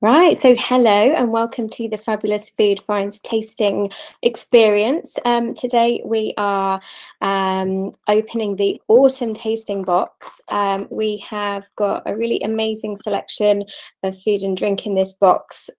Right, so hello and welcome to the Fabulous Food Finds Tasting Experience. Today we are opening the autumn tasting box. We have got a really amazing selection of food and drink in this box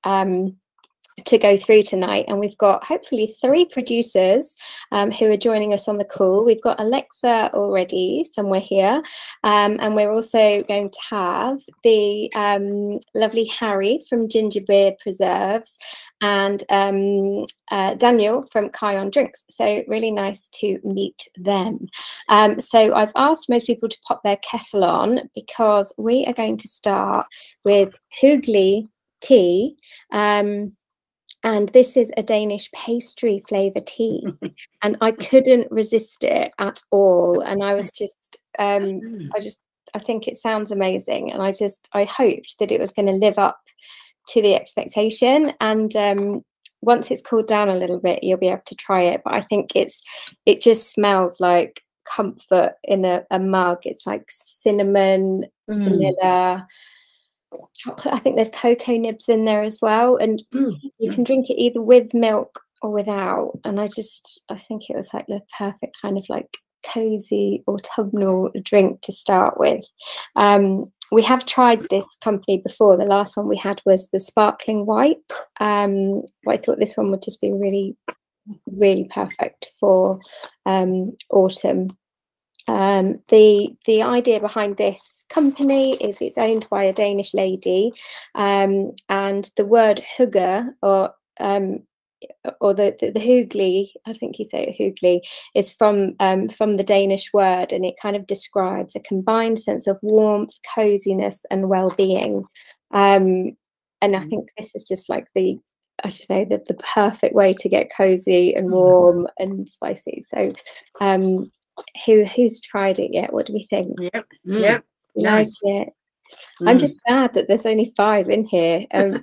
to go through tonight, and we've got hopefully 3 producers who are joining us on the call. We've got Alexa already somewhere here, and we're also going to have the lovely Harry from Gingerbeard Preserves and Daniel from Kyon Drinks. So really nice to meet them. So I've asked most people to pop their kettle on because we are going to start with Hygge tea. And this is a Danish pastry flavour tea, and I couldn't resist it at all. And I was just, I think it sounds amazing, and I hoped that it was going to live up to the expectation. And once it's cooled down a little bit, you'll be able to try it. But I think it just smells like comfort in a mug. It's like cinnamon, vanilla, chocolate. I think there's cocoa nibs in there as well, and you can drink it either with milk or without. And I think it was like the perfect kind of like cozy autumnal drink to start with. We have tried this company before. The last one we had was the sparkling white. I thought this one would just be really, really perfect for autumn. The idea behind this company is it's owned by a Danish lady, and the word hygge or the hygge, I think you say it hygge, is from the Danish word, and it kind of describes a combined sense of warmth, coziness, and well-being. And I think this is just like the perfect way to get cozy and warm and spicy. So who's tried it yet? What do we think? Yep. Like it. I'm just sad that there's only 5 in here, and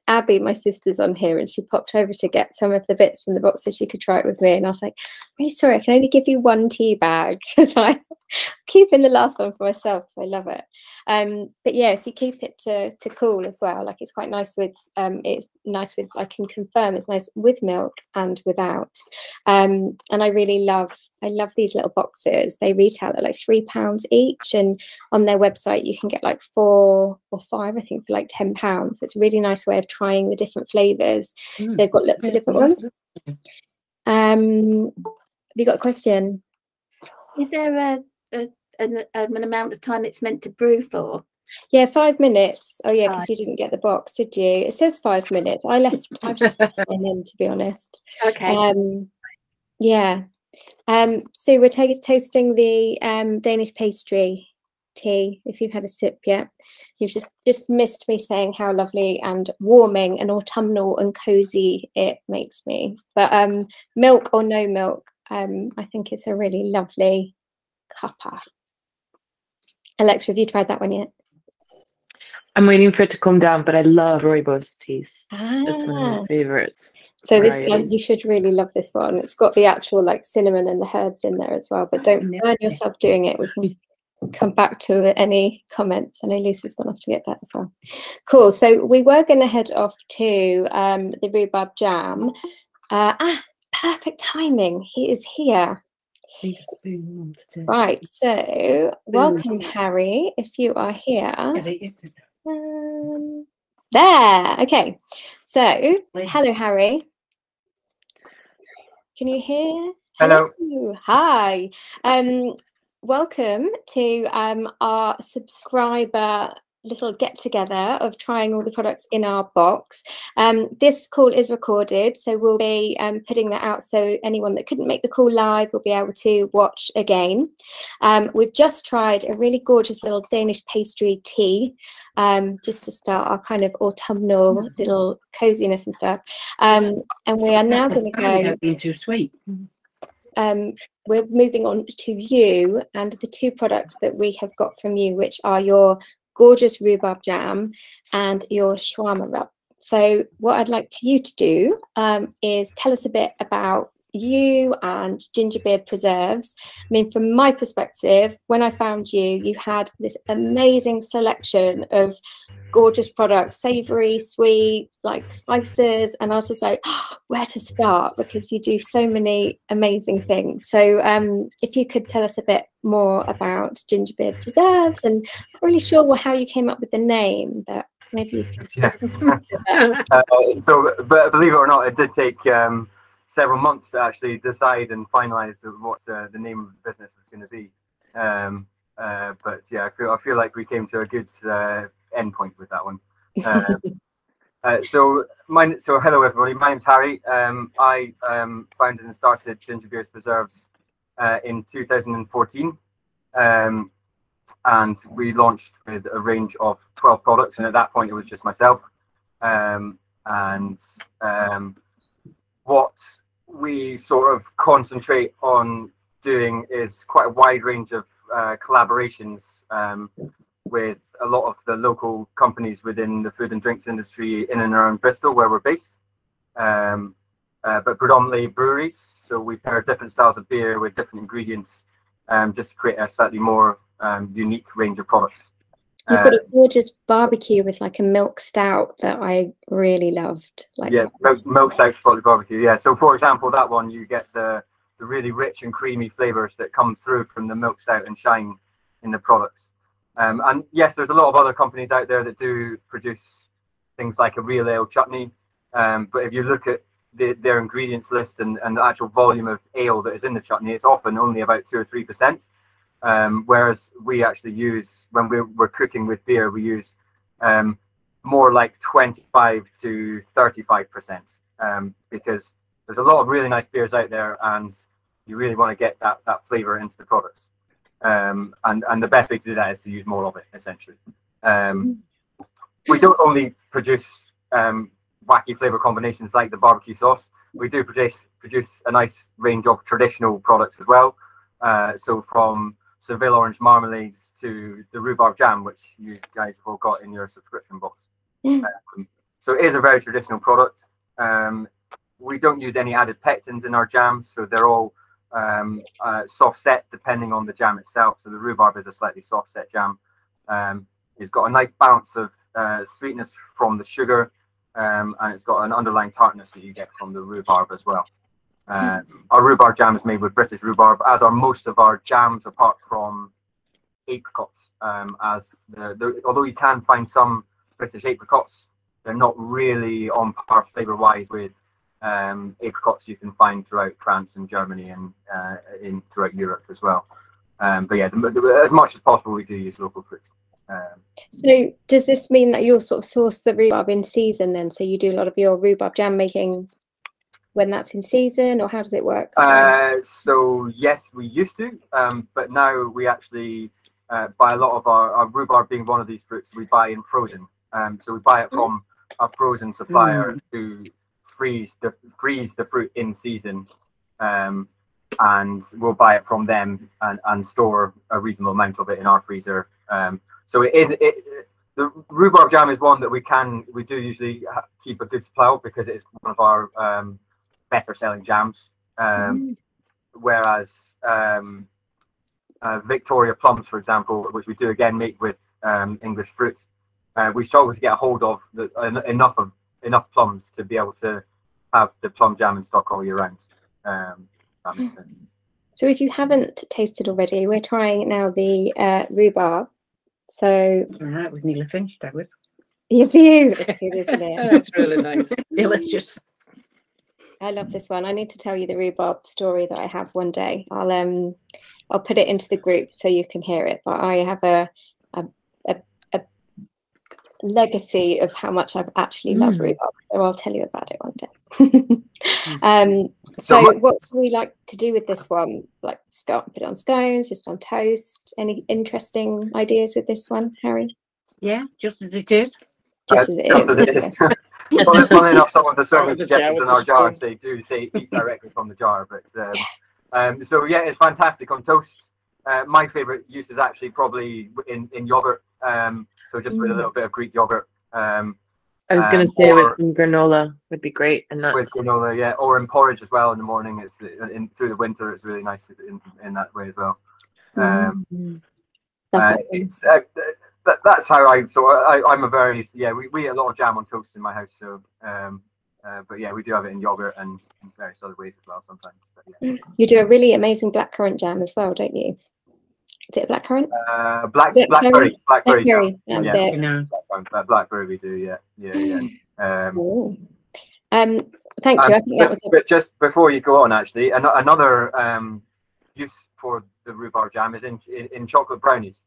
Abby, my sister's on here, and she popped over to get some of the bits from the box so she could try it with me, and I was like, I'm really sorry, I can only give you 1 tea bag because I'm keeping the last one for myself because I love it. But yeah, if you keep it to cool as well, like it's quite nice with I can confirm it's nice with milk and without. And I love these little boxes. They retail at like £3 each, and on their website you can get like 4 or 5, I think, for like £10. So it's a really nice way of trying the different flavors. So they've got lots of different ones. Have you got a question? Is there an amount of time it's meant to brew for? Yeah, 5 minutes. Oh yeah, because you didn't get the box, did you? It says 5 minutes. I've just left mine in, to be honest. Okay. Yeah. So we're tasting the Danish pastry tea. If you've had a sip yet, you've just missed me saying how lovely and warming and autumnal and cozy it makes me. But milk or no milk, I think it's a really lovely cuppa. Alexa, have you tried that one yet? I'm waiting for it to calm down, but I love rooibos teas. That's one of my favorites. So this one, you should really love this one. It's got the actual like cinnamon and the herbs in there as well, but don't burn yourself doing it. We can come back to any comments. I know Lisa's gone off to get that as well. Cool. So we were going to head off to the rhubarb jam. Perfect timing. He is here. Right. So welcome, Harry, if you are here. There. Okay. So hello, Harry. Can you hear? Hello. Hi. Welcome to our subscriber little get together of trying all the products in our box. This call is recorded, so we'll be putting that out so anyone that couldn't make the call live will be able to watch again. We've just tried a really gorgeous little Danish pastry tea, just to start our kind of autumnal little coziness and stuff. And we are now going to go. Don't be too sweet. We're moving on to you and the 2 products that we have got from you, which are your gorgeous rhubarb jam and your shawarma rub. So what I'd like you to do is tell us a bit about you and Gingerbeard Preserves. I mean, from my perspective, when I found you, you had this amazing selection of gorgeous products, savory, sweet, like spices, and I was just like, oh, where to start, because you do so many amazing things. So if you could tell us a bit more about Gingerbeard Preserves, and I'm not really sure how you came up with the name, but maybe you could. But believe it or not, it did take several months to actually decide and finalize what the name of the business was going to be. But yeah, I feel like we came to a good end point with that one. So hello everybody. My name's Harry. I founded and started Gingerbeard Preserves in 2014, and we launched with a range of 12 products. And at that point, it was just myself. What we sort of concentrate on doing is quite a wide range of collaborations with a lot of the local companies within the food and drinks industry in and around Bristol, where we're based, but predominantly breweries. So we pair different styles of beer with different ingredients, just to create a slightly more unique range of products. You've got a gorgeous barbecue with like a milk stout that I really loved. Like, yeah, milk stout chocolate barbecue. Yeah. So for example, that one, you get the really rich and creamy flavors that come through from the milk stout and shine in the products. And yes, there's a lot of other companies out there that do produce things like a real ale chutney. But if you look at their ingredients list and the actual volume of ale that is in the chutney, it's often only about 2 or 3%. Whereas we actually use, when we're cooking with beer, we use more like 25 to 35%, because there's a lot of really nice beers out there, and you really want to get that flavor into the products. And the best way to do that is to use more of it, essentially. We don't only produce wacky flavor combinations like the barbecue sauce. We do produce a nice range of traditional products as well. So from Seville orange marmalades to the rhubarb jam, which you guys have all got in your subscription box. So it is a very traditional product. We don't use any added pectins in our jams, so they're all soft set depending on the jam itself. So the rhubarb is a slightly soft set jam. It's got a nice bounce of sweetness from the sugar, and it's got an underlying tartness that you get from the rhubarb as well. Our rhubarb jam is made with British rhubarb, as are most of our jams, apart from apricots. Although you can find some British apricots, they're not really on par flavor-wise with apricots you can find throughout France and Germany and throughout Europe as well. But yeah, as much as possible, we do use local fruits. So does this mean that you'll sort of source the rhubarb in season then? So you do a lot of your rhubarb jam making when that's in season, or how does it work? So yes, we used to, but now we actually buy a lot of our rhubarb, being one of these fruits, we buy in frozen. So we buy it from a frozen supplier who freeze the fruit in season, and we'll buy it from them and store a reasonable amount of it in our freezer. So the rhubarb jam is one that we do usually keep a good supply of, because it is one of our better selling jams. Whereas Victoria plums, for example, which we do again make with English fruit, we struggle to get a hold of enough plums to be able to have the plum jam in stock all year round. That makes sense. So if you haven't tasted already, we're trying now the rhubarb. So all right, we've nearly finished that with. Your view is good, isn't it? It's really nice. Delicious. I love this one. I need to tell you the rhubarb story that I have one day. I'll put it into the group so you can hear it. But I have a legacy of how much I've actually loved rhubarb. So I'll tell you about it one day. So what do we like to do with this one? Like put it on scones, just on toast? Any interesting ideas with this one, Harry? Yeah, just as it is. Just as it is. Well, funny enough, some of the serving suggestions in our jars, they do say eat directly from the jar. But so yeah, it's fantastic on toast. My favourite use is actually probably in yogurt. So just with a little bit of Greek yogurt. I was going to say or with some granola would be great, and with nuts. granola, yeah, or in porridge as well in the morning. It's through the winter. It's really nice in that way as well. It's that's how I'm a very we eat a lot of jam on toast in my house. So but yeah, we do have it in yogurt and in various other ways as well sometimes. But yeah. You do a really amazing blackcurrant jam as well, don't you? Is it blackcurrant? Blackberry Blackberry. jam. That's it. You know. Blackberry we do. Yeah. Cool. Thank you. I think that was. But just before you go on, actually, another use for the rhubarb jam is in chocolate brownies.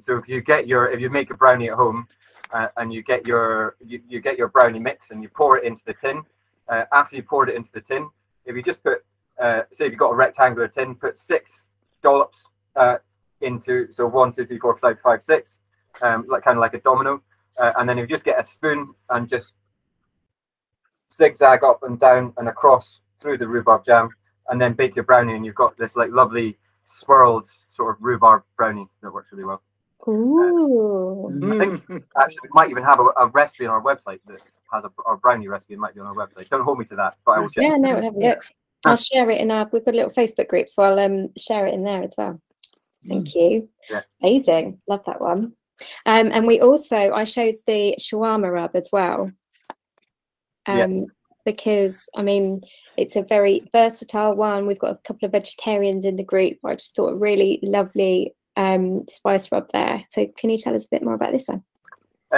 So if you make a brownie at home, and you get your brownie mix and you pour it into the tin. After you poured it into the tin, if you just put, say if you've got a rectangular tin, put 6 dollops into, so 1, 2, 3, 4, 5, 5, 6, like kind of like a domino, and then you just get a spoon and just zigzag up and down and across through the rhubarb jam, and then bake your brownie, and you've got this like lovely swirled sort of rhubarb brownie that works really well. Ooh. I think actually we might even have a recipe on our website that has our brownie recipe. It might be on our website. Don't hold me to that, but I will check. Yeah, no, we'll have a look. I'll share it we've got a little Facebook group, so I'll share it in there as well. Thank you. Yeah. Amazing. Love that one. And we also, I showed the shawarma rub as well. Because I mean, it's a very versatile one. We've got a couple of vegetarians in the group. I just thought a really lovely spice rub there. So can you tell us a bit more about this one?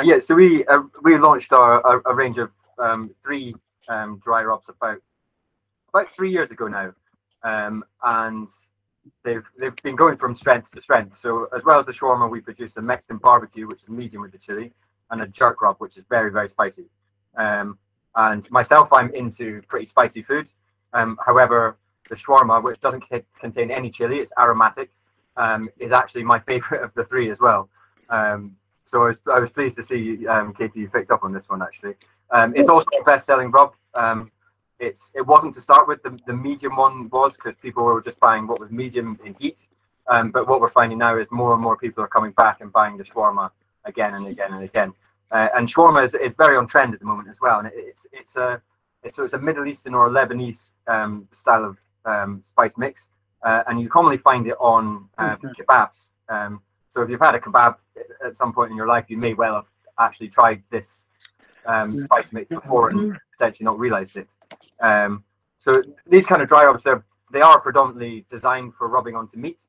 Yeah, so we launched a range of 3 dry rubs about 3 years ago now, and they've been going from strength to strength. So as well as the shawarma, we produce a Mexican barbecue, which is medium with the chili, and a jerk rub, which is very, very spicy. And myself, I'm into pretty spicy food. However, the shawarma, which doesn't contain any chili, it's aromatic, is actually my favorite of the 3 as well. So I was pleased to see, Katie, you picked up on this one, actually. It's also a best-selling rub. It wasn't to start with. The medium one was because people were just buying what was medium in heat. But what we're finding now is more and more people are coming back and buying the shawarma again and again and again. And shawarma is very on trend at the moment as well. And it's a Middle Eastern or Lebanese style of spice mix. And you commonly find it on kebabs. So if you've had a kebab at some point in your life, you may well have actually tried this spice mix before and potentially not realized it. So these kind of dry rubs, they are predominantly designed for rubbing onto meat.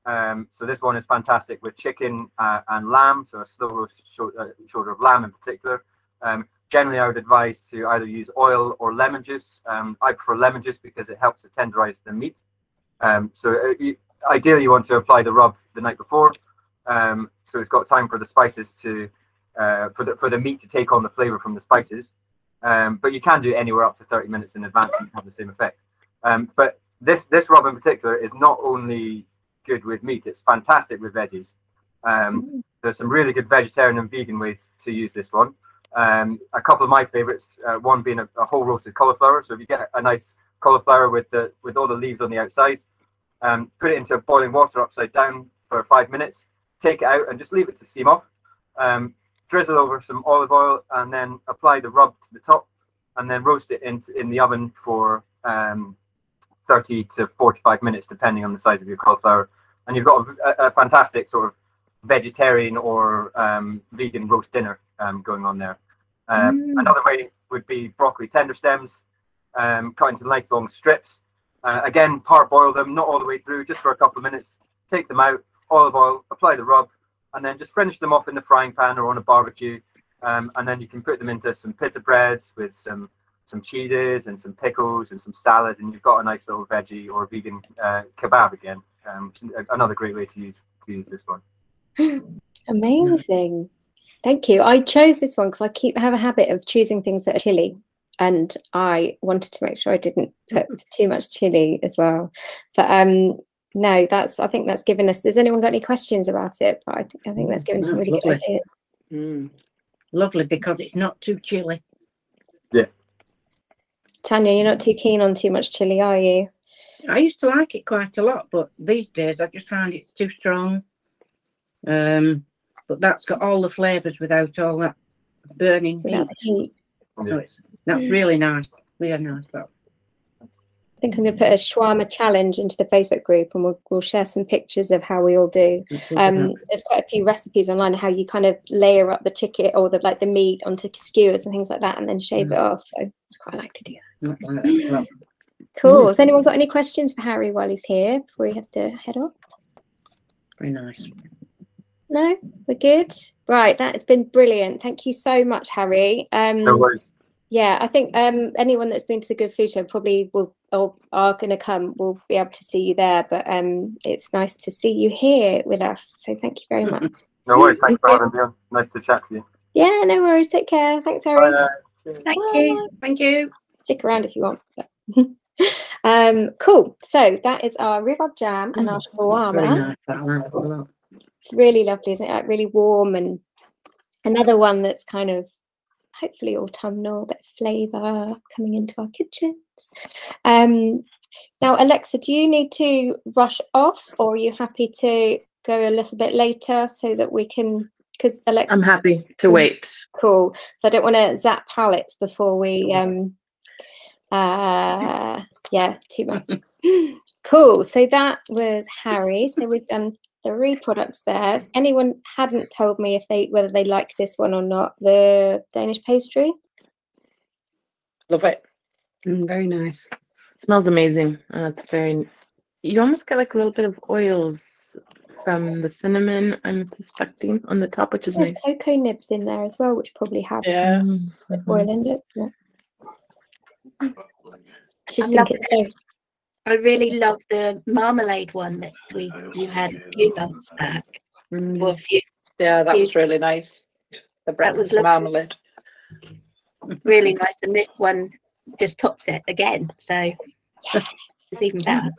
So this one is fantastic with chicken and lamb, so a slow roast shoulder of lamb in particular. Generally, I would advise to either use oil or lemon juice. I prefer lemon juice because it helps to tenderize the meat. So ideally, you want to apply the rub the night before, so it's got time for the spices to for the meat to take on the flavor from the spices. But you can do it anywhere up to 30 minutes in advance and have the same effect. But this rub in particular is not only good with meat, it's fantastic with veggies. There's some really good vegetarian and vegan ways to use this one. A couple of my favorites, one being a whole roasted cauliflower. So if you get a nice cauliflower with all the leaves on the outside, put it into boiling water upside down for 5 minutes, take it out and just leave it to steam off. Drizzle over some olive oil and then apply the rub to the top, and then roast it in the oven for 30 to 45 minutes, depending on the size of your cauliflower. And you've got a fantastic sort of vegetarian or vegan roast dinner going on there. Another way would be broccoli tender stems, cut into nice long strips. Again, parboil them, not all the way through, just for a couple of minutes. Take them out, olive oil, apply the rub, and then just finish them off in the frying pan or on a barbecue. And then you can put them into some pita breads with some cheeses and some pickles and some salad, and you've got a nice little veggie or vegan kebab again. Another great way to use this one. Amazing. Thank you. I chose this one because I have a habit of choosing things that are chili, and I wanted to make sure I didn't put too much chili as well. But no, I think that's given us. Has anyone got any questions about it? But I think that's given us some really good ideas. Lovely, because it's not too chilly. Yeah. Tanya, you're not too keen on too much chili, are you? I used to like it quite a lot, but these days I just find it's too strong. But that's got all the flavours without all that burning without the heat. So that's really nice. Really nice. That. I think I'm going to put a shawarma challenge into the Facebook group, and we'll share some pictures of how we all do. There's quite a few recipes online of how you kind of layer up the chicken or the meat onto skewers and things like that, and then shave it off. So I quite like to do that. Cool. Has anyone got any questions for Harry while he's here before he has to head off? Very nice. No, we're good. Right, that has been brilliant. Thank you so much, Harry. No worries. Yeah, I think anyone that's been to the Good Food Show probably will or are going to come. Will be able to see you there, but it's nice to see you here with us. So thank you very much. No worries. Thanks for having me on. Nice to chat to you. Yeah, no worries. Take care. Thanks, Harry. Thank you. Thank you. Stick around if you want. Cool. So that is our rhubarb jam and our shawarma. Nice. It's really lovely, isn't it? Like really warm, and another one that's kind of hopefully autumnal, bit of flavour coming into our kitchens. Now, Alexa, do you need to rush off, or are you happy to go a little bit later so that we can? Because Alexa, I'm happy to wait. Cool. So I don't want to zap pallets before we. Yeah, too much. Cool. So that was Harry. So we've done 3 products there. If anyone hadn't told me whether they like this one or not, the Danish pastry. Love it. Very nice. Smells amazing. It's very. You almost get like a little bit of oils from the cinnamon, I'm suspecting, on the top, which is There's nice. cocoa nibs in there as well, which probably have oil in it. Yeah. I just think it's so. I really love the marmalade one that you had a few months back. Or a few. Yeah, that was really nice. The breakfast marmalade. Really nice, and this one just tops it again, so it's even better.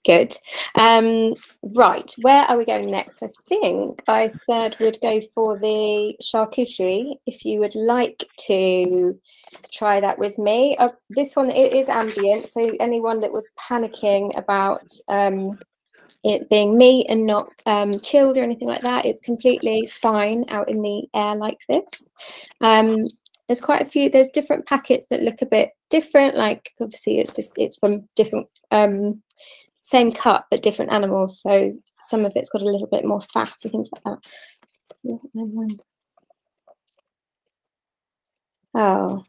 Good. Right, where are we going next? I think I said we'd go for the charcuterie. If you would like to try that with me. This one, it is ambient, so anyone that was panicking about it being meat and not chilled or anything like that, it's completely fine out in the air like this. There's quite a few, there's different packets that look a bit different, like obviously it's from different same cut but different animals, so some of it's got a little bit more fat and things like that. Oh,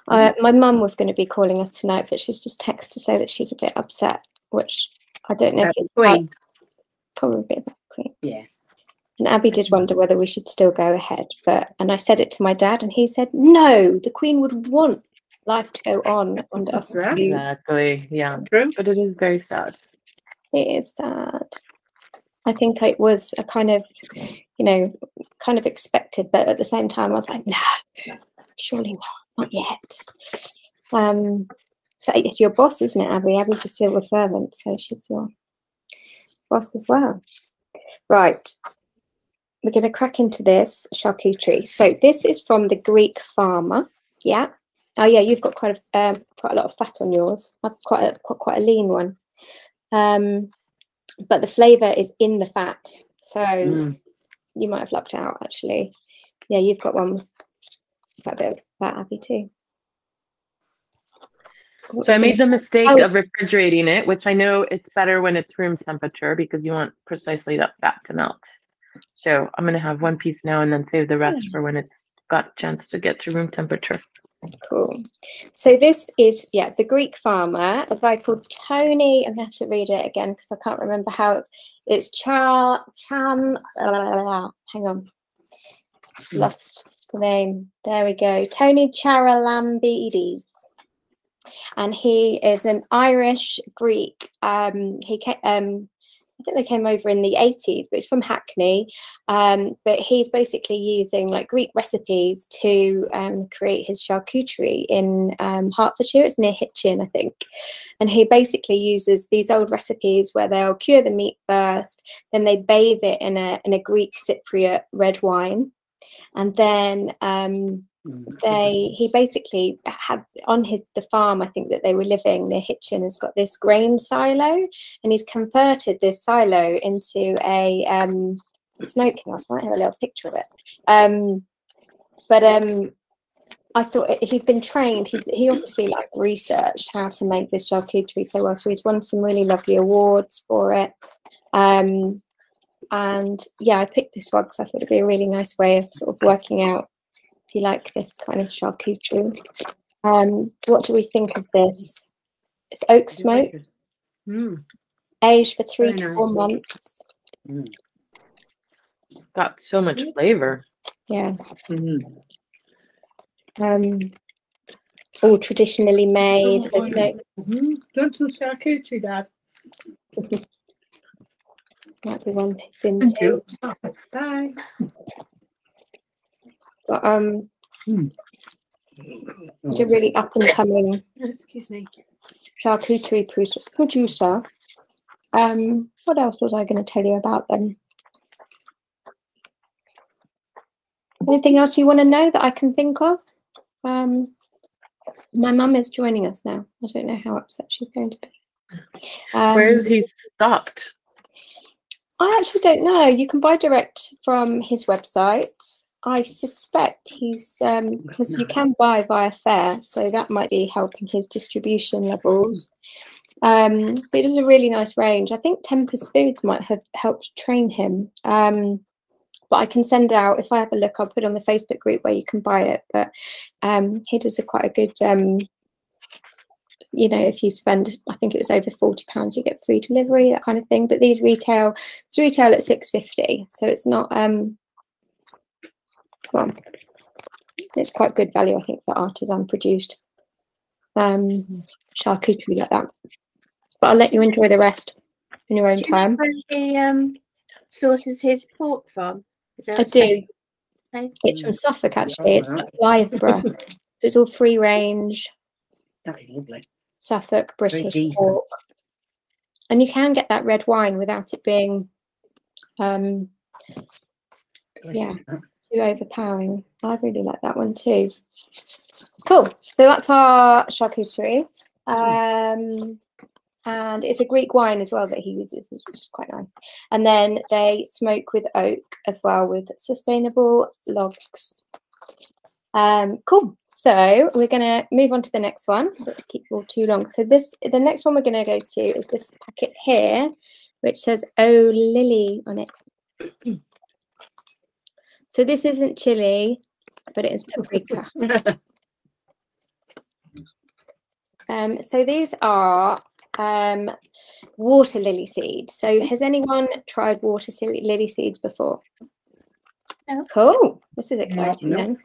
my mum was going to be calling us tonight, but she's just texted to say that she's a bit upset, which I don't know if it's Queen. Probably a bit about Queen. Yeah. And Abby did wonder whether we should still go ahead, and I said it to my dad, and he said no, the Queen would want life to go on and us to. Exactly. Yeah. True. But it is very sad. It is sad. I think it was a kind of, kind of expected, but at the same time I was like, no, surely not yet. So it's your boss, isn't it, Abby? Abby's a civil servant, so she's your boss as well. Right. We're going to crack into this charcuterie. So this is from the Greek farmer. Yeah. Oh yeah, you've got quite a lot of fat on yours. I've got quite a lean one. But the flavour is in the fat, so you might have lucked out actually. Yeah, you've got one with quite a bit of fat, Abby, too. So I made the mistake of refrigerating it, which I know it's better when it's room temperature because you want precisely that fat to melt. So I'm going to have one piece now and then save the rest for when it's got a chance to get to room temperature. Cool. So this is, the Greek farmer, a guy called Tony. I'm going to have to read it again because I can't remember how it's hang on. Lost the name. There we go. Tony Charalambidis. And he is an Irish Greek. He came, I think they came over in the 80s, but it's from Hackney. But he's basically using like Greek recipes to create his charcuterie in Hertfordshire. It's near Hitchin, I think. And he basically uses these old recipes where they'll cure the meat first, then they bathe it in a Greek Cypriot red wine, and then he basically had on the farm, I think, that they were living near Hitchin, has got this grain silo, and he's converted this silo into a smoke house. I might have a little picture of it. But I thought he'd been trained. He obviously like researched how to make this charcuterie so well. So he's won some really lovely awards for it. And yeah, I picked this one because I thought it'd be a really nice way of sort of working out if you like this kind of charcuterie. What do we think of this? It's oak smoke, aged for 3 to 4 months. It's got so much flavor. Yeah. All traditionally made. There's no. Don't do charcuterie, Dad. Might be one it's into. Bye. But it's a really up and coming charcuterie producer. What else was I going to tell you about them? Anything else you want to know that I can think of? My mum is joining us now. I don't know how upset she's going to be. Where is he stocked? I actually don't know. You can buy direct from his website. I suspect he's because you can buy via fair, so that might be helping his distribution levels. But it is a really nice range. I think Tempest Foods might have helped train him. But I can send out, if I have a look, I'll put on the Facebook group where you can buy it. But he does quite a good, you know, if you spend, I think it was over £40, you get free delivery, that kind of thing. But these retail at £6.50, so it's not. Well, it's quite good value, I think, for artisan produced charcuterie like that. But I'll let you enjoy the rest in your own time. The sources his pork from? I do. It's from Suffolk, actually. It's Lythborough. It's all free range. Lovely. Suffolk British pork. And you can get that red wine without it being too overpowering. I really like that one too. Cool. So that's our charcuterie. And it's a Greek wine as well that he uses, which is quite nice. And then they smoke with oak as well, with sustainable logs. Cool. So we're going to move on to the next one, not to keep you all too long. So the next one we're going to go to is this packet here, which says "Oh Lily" on it. So this isn't chili, but it is paprika. So these are water lily seeds. So has anyone tried water lily seeds before? No. Cool. This is exciting then.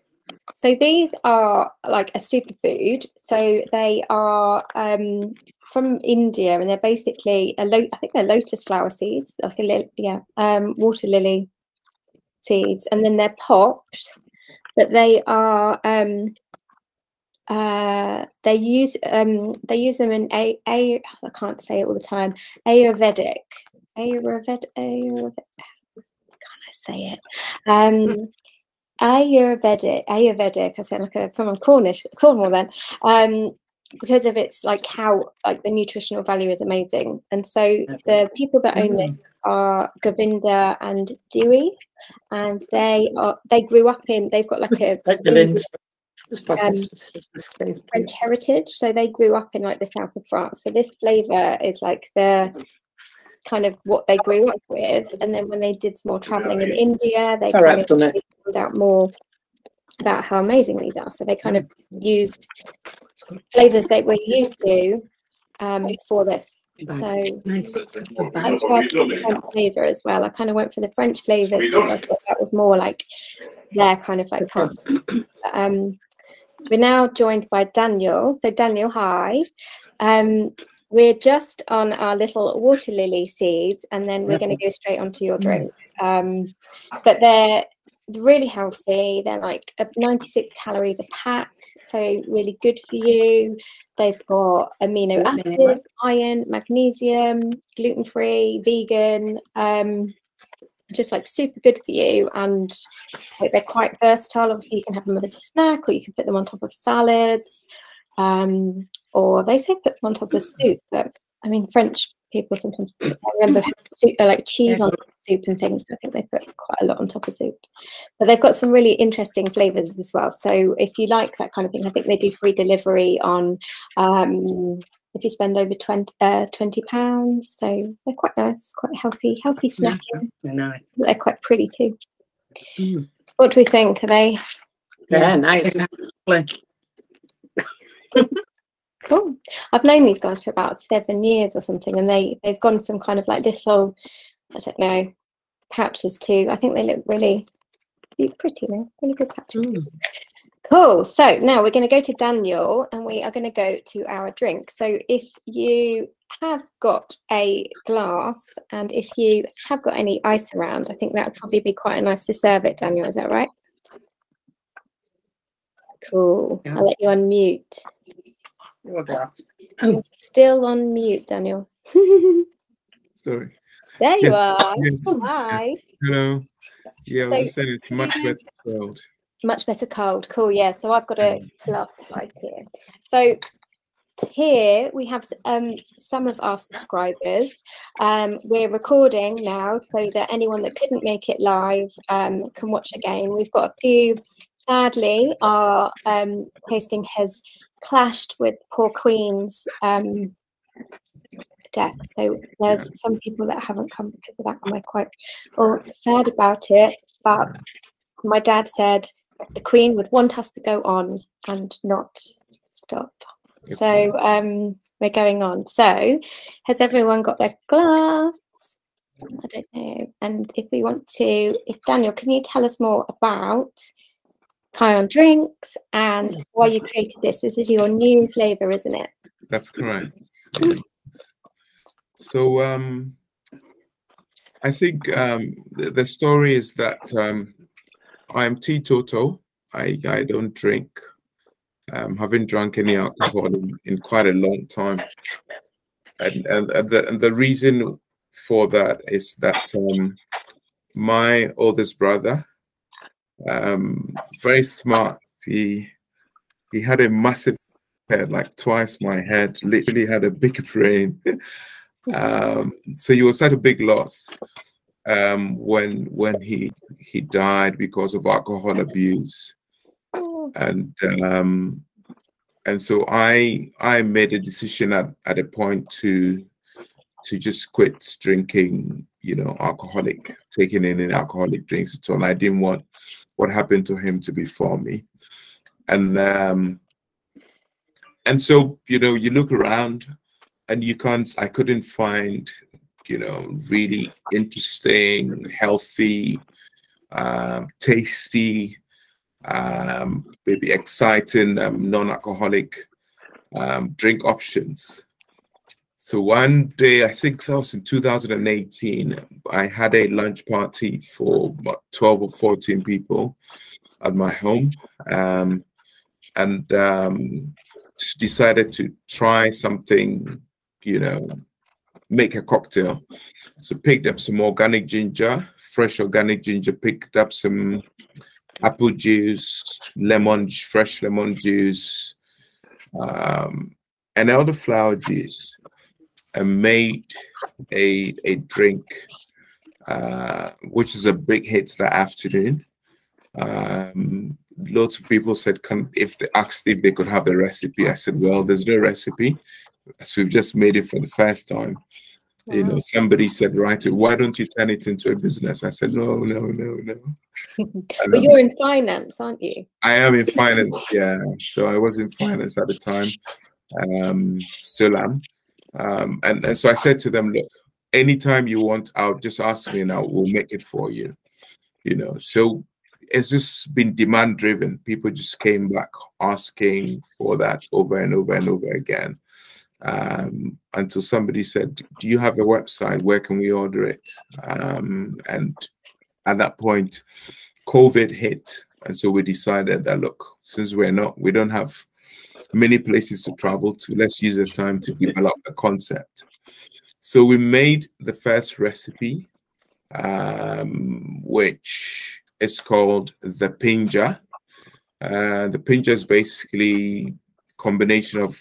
So these are like a superfood. So they are from India, and they're basically I think they're lotus flower seeds, like water lily seeds, and then they're popped. But they are they use them in I can't say it all the time. Ayurvedic. Can I say it? Ayurvedic. I sound like from Cornwall then. Because of its like how like the nutritional value is amazing. And so the people that own this are Govinda and Dewey, and they grew up in, they've got like a French heritage, so they grew up in like the south of France. So this flavor is like the kind of what they grew up with, and then when they did some more traveling in India, they kind of found out more about how amazing these are. So they kind of used flavors they were used to for this. So that's why the French flavor as well. I kind of went for the French flavors because I thought that was more like their kind of like pop. We're now joined by Daniel. So Daniel, hi. We're just on our little water lily seeds, and then we're going to go straight onto your drink. But they're really healthy. They're like 96 calories a pack, so really good for you. They've got amino acids, iron, magnesium, gluten-free, vegan, just like super good for you. And like, they're quite versatile. Obviously you can have them as a snack, or you can put them on top of salads, or they say put them on top of soup, but I mean French people sometimes, I remember soup, like cheese on soup and things. I think they put quite a lot on top of soup. But they've got some really interesting flavours as well. So if you like that kind of thing, I think they do free delivery on if you spend over £20. So they're quite nice, quite healthy snacking. Nice. They're quite pretty too. What do we think? Are they? Yeah, nice. Cool. I've known these guys for about 7 years or something, and they've gone from kind of like little, I don't know, pouches to, I think they look really pretty now, really good pouches. Cool. So now we're going to go to Daniel, and we are going to go to our drink. So if you have got a glass and if you have got any ice around, I think that would probably be quite nice to serve it, Daniel. Is that right? Cool. I'll let you unmute. I'm still on mute, Daniel. Sorry. There you are. Hi. Hello. Yeah, I was just saying it's much better cold. Much better cold. Cool. Yeah. So I've got a glass of ice here. So here we have some of our subscribers. We're recording now so that anyone that couldn't make it live can watch again. We've got a few. Sadly, our tasting has clashed with poor Queen's death. So there's some people that haven't come because of that, and we're quite sad about it. But my dad said the Queen would want us to go on and not stop. So we're going on. So has everyone got their glass? I don't know. And if we want to, Daniel, can you tell us more about Kyon Drinks and why you created this? This is your new flavour, isn't it? That's correct. Yeah. So I think the story is that I'm teetotal. I don't drink. Haven't drunk any alcohol in quite a long time, and the reason for that is that my oldest brother, very smart. He had a massive head, like twice my head. Literally had a big brain. So he was such a big loss when he died because of alcohol abuse, and so I made a decision at a point to just quit drinking, taking in alcoholic drinks at all. I didn't want what happened to him to be for me, and so you look around and I couldn't find really interesting, healthy, tasty, maybe exciting non-alcoholic drink options. So one day, I think that was in 2018, I had a lunch party for about 12 or 14 people at my home, and decided to try something, make a cocktail. So picked up some organic ginger, fresh organic ginger, picked up some apple juice, fresh lemon juice, and elderflower juice, and made a drink, which is a big hit that afternoon. Lots of people said, if they asked if they could have the recipe, I said, well, there's no recipe, as we've just made it for the first time. Wow. Somebody said, right, why don't you turn it into a business? I said, no. But you're in finance, aren't you? I am in finance, yeah. So I was in finance at the time, still am. And so I said to them, look, anytime you want out, just ask me and we'll make it for you. So it's just been demand driven. People just came back asking for that over and over and over again, until somebody said, do you have a website? Where can we order it? And at that point, COVID hit. And so we decided that, look, since we don't have many places to travel to, let's use the time to develop a concept. So we made the first recipe, which is called the Pinja. The Pinja is basically a combination of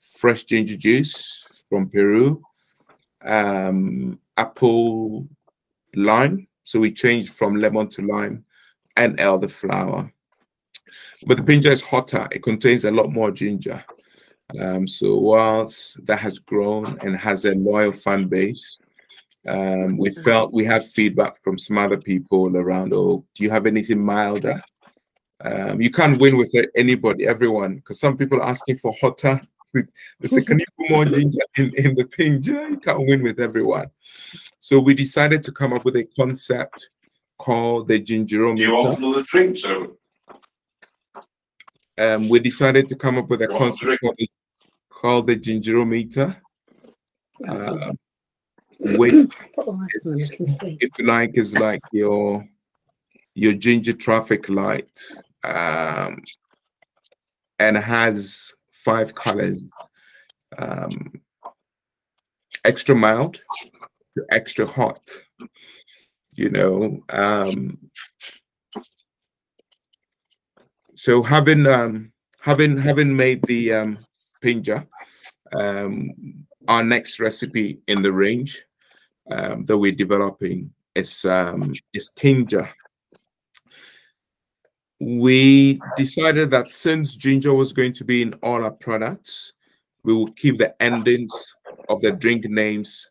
fresh ginger juice from Peru, apple, lime. So we changed from lemon to lime, and elderflower. But the pinja is hotter. It contains a lot more ginger. So whilst that has grown and has a loyal fan base, we felt we had feedback from some other people around, oh, do you have anything milder? You can't win with anybody, everyone, because some people are asking for hotter. They say, can you put more ginger in the pinja? You can't win with everyone. So we decided to come up with a concept called the Gingerometer. Do you want another drink, sir? We decided to come up with a concept called the Gingerometer, which, if you like, is like your ginger traffic light, and has 5 colors: extra mild to extra hot. You know, so having made the pinja, our next recipe in the range that we're developing is ginger. We decided that since ginger was going to be in all our products, we will keep the endings of the drink names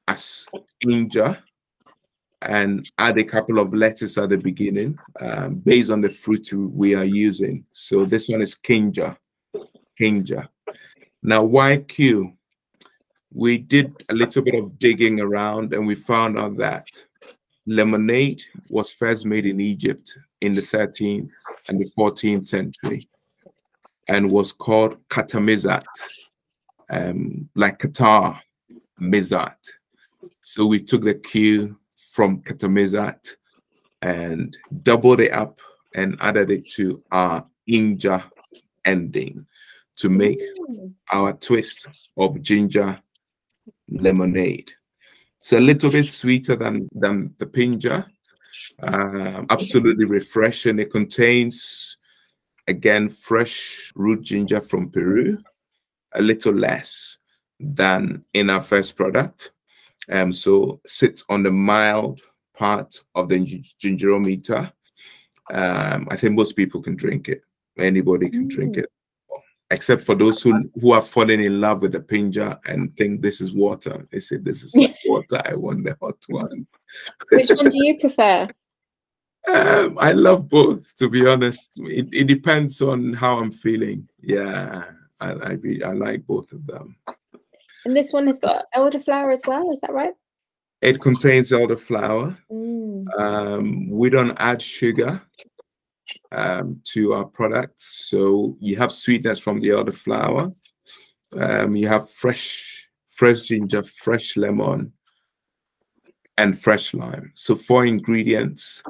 as ginger and add a couple of letters at the beginning based on the fruit we are using. So this one is ginger. Now, why Q? We did a little bit of digging around and we found out that lemonade was first made in Egypt in the 13th and the 14th century and was called katamizat, like Qatar, mizat. So we took the Q from katamizat and doubled it up and added it to our inja ending to make our twist of ginger lemonade. It's a little bit sweeter than the pinja. Absolutely refreshing. It contains, again, fresh root ginger from Peru, a little less than in our first product. So sits on the mild part of the Gingerometer. I think most people can drink it. Anybody can drink it, except for those who are falling in love with the pinja and think this is water. They say this is like water. I want the hot one. Which one do you prefer? I love both, to be honest. It depends on how I'm feeling. Yeah, I like both of them. And this one has got elderflower as well, is that right? It contains elderflower. We don't add sugar to our products, so you have sweetness from the elderflower. You have fresh ginger, fresh lemon, and fresh lime. So 4 ingredients.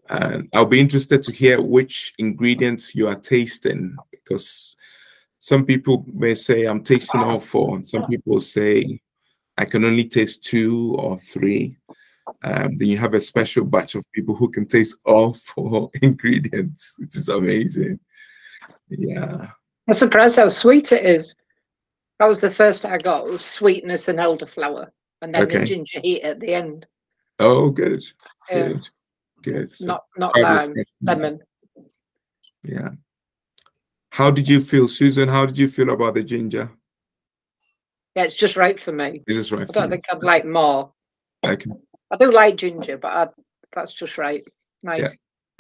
And I'll be interested to hear which ingredients you are tasting, because some people may say I'm tasting all 4, and some people say I can only taste 2 or 3. Then you have a special batch of people who can taste all 4 ingredients, which is amazing. Yeah. I'm surprised how sweet it is. That was the first I got. It was sweetness and elderflower, and then the ginger heat at the end. Oh, good. Yeah. Good. So not lime, lemon. Yeah. How did you feel, Susan? How did you feel about the ginger? Yeah, it's just right for me. It's just right. I don't think I'd like more. Okay. I do like ginger, but that's just right. Nice. Yeah.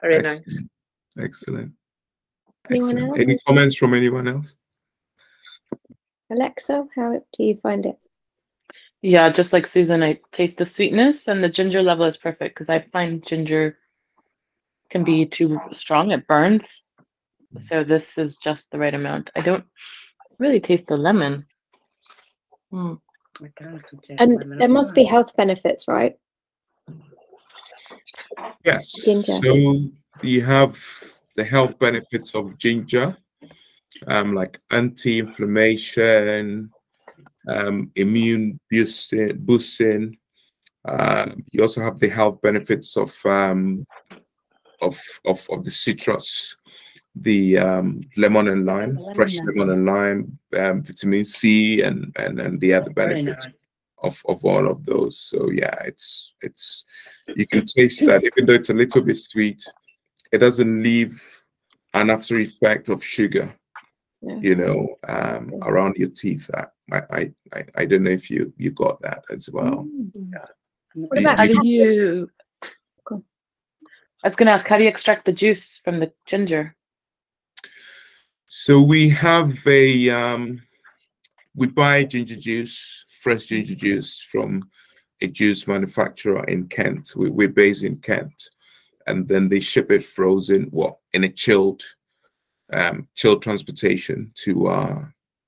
Very nice. Excellent. Any comments from anyone else? Alexa, how do you find it? Yeah, just like Susan, I taste the sweetness, and the ginger level is perfect because I find ginger can be too strong. It burns. So this is just the right amount. I don't really taste the lemon. And there must be health benefits, right? Yes. Ginger. So you have the health benefits of ginger, like anti-inflammation, immune boosting. You also have the health benefits of the citrus, the lemon and lime, fresh lemon and lime, vitamin C, and the other benefits of all of those. So yeah, it's you can taste that, even though it's a little bit sweet, it doesn't leave an after effect of sugar, you know, around your teeth. I don't know if you got that as well. Yeah. What about how do you? I was going to ask, how do you extract the juice from the ginger? So we have we buy ginger juice, fresh ginger juice from a juice manufacturer in Kent. We're based in Kent, and then they ship it frozen, in a chilled transportation to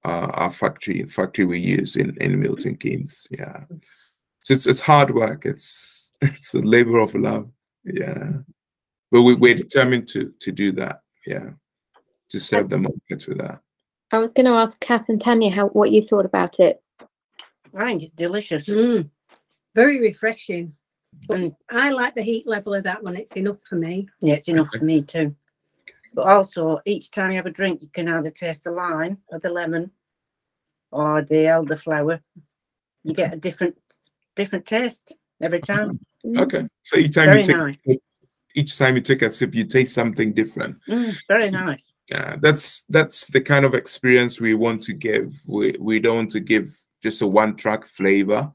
our factory we use in Milton Keynes. Yeah, so it's hard work. It's a labor of love. Yeah, but we're determined to do that. Yeah, to serve the market with that. I was going to ask Kath and Tanya what you thought about it. I think it's delicious. Very refreshing. And I like the heat level of that one. It's enough for me. Yeah, it's enough for me too. But also, each time you have a drink, you can either taste the lime or the lemon or the elderflower. You get a different taste every time. Okay, so each time you take a sip, you taste something different. Very nice. Yeah, that's the kind of experience we want to give. We don't want to give just a one-track flavor.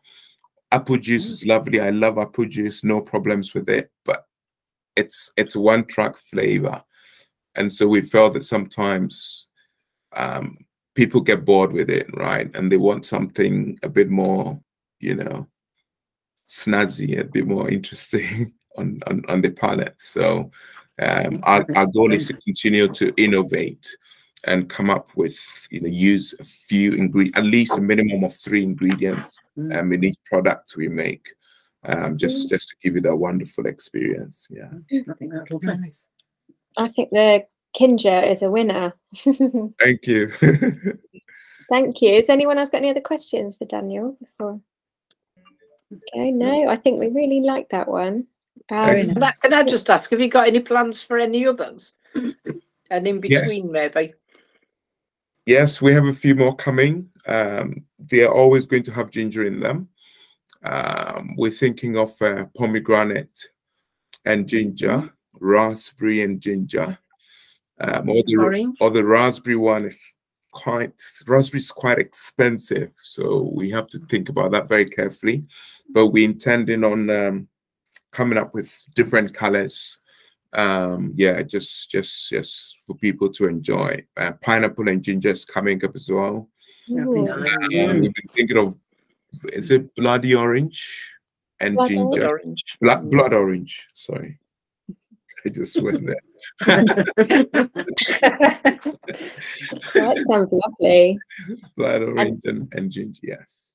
Apple juice is lovely. I love apple juice, no problems with it. But it's a one-track flavor, and so we felt that sometimes people get bored with it, right? And they want something a bit more, you know, snazzy, a bit more interesting on the palate. So our goal is to continue to innovate and come up with, use a few ingredients, at least a minimum of 3 ingredients in each product we make, just to give you that wonderful experience. Yeah, I think that's nice. I think the ginger is a winner. Thank you. Thank you. Has anyone else got any other questions for Daniel before? Okay, no, I think we really like that one. Can I just ask, have you got any plans for any others? And in between, maybe? Yes, we have a few more coming. They are always going to have ginger in them. We're thinking of pomegranate and ginger, raspberry and ginger. Or the raspberry one is quite expensive, so we have to think about that very carefully. But we're intending on coming up with different colors. Just for people to enjoy. Pineapple and ginger is coming up as well. We've been thinking of, is it bloody orange and ginger? Blood orange. Sorry, I just went there. That sounds lovely. Blood orange and ginger, yes.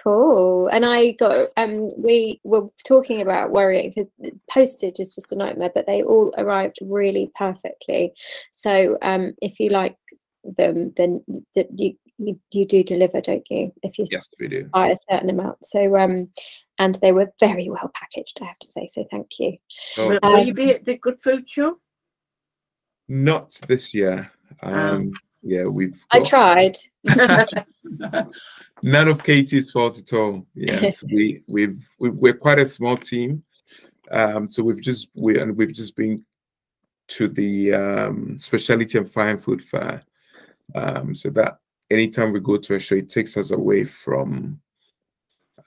Cool. And I got we were talking about worrying because postage is just a nightmare, but they all arrived really perfectly. So if you like them, then you do deliver, don't you? If you we do. buy a certain amount. So and they were very well packaged, I have to say. So thank you. Will you be at the Good Food Show? Not this year. Yeah, I tried. None of Katy's fault at all. Yes, we're quite a small team, so we've just been to the specialty and fine food fair, so that anytime we go to a show, it takes us away from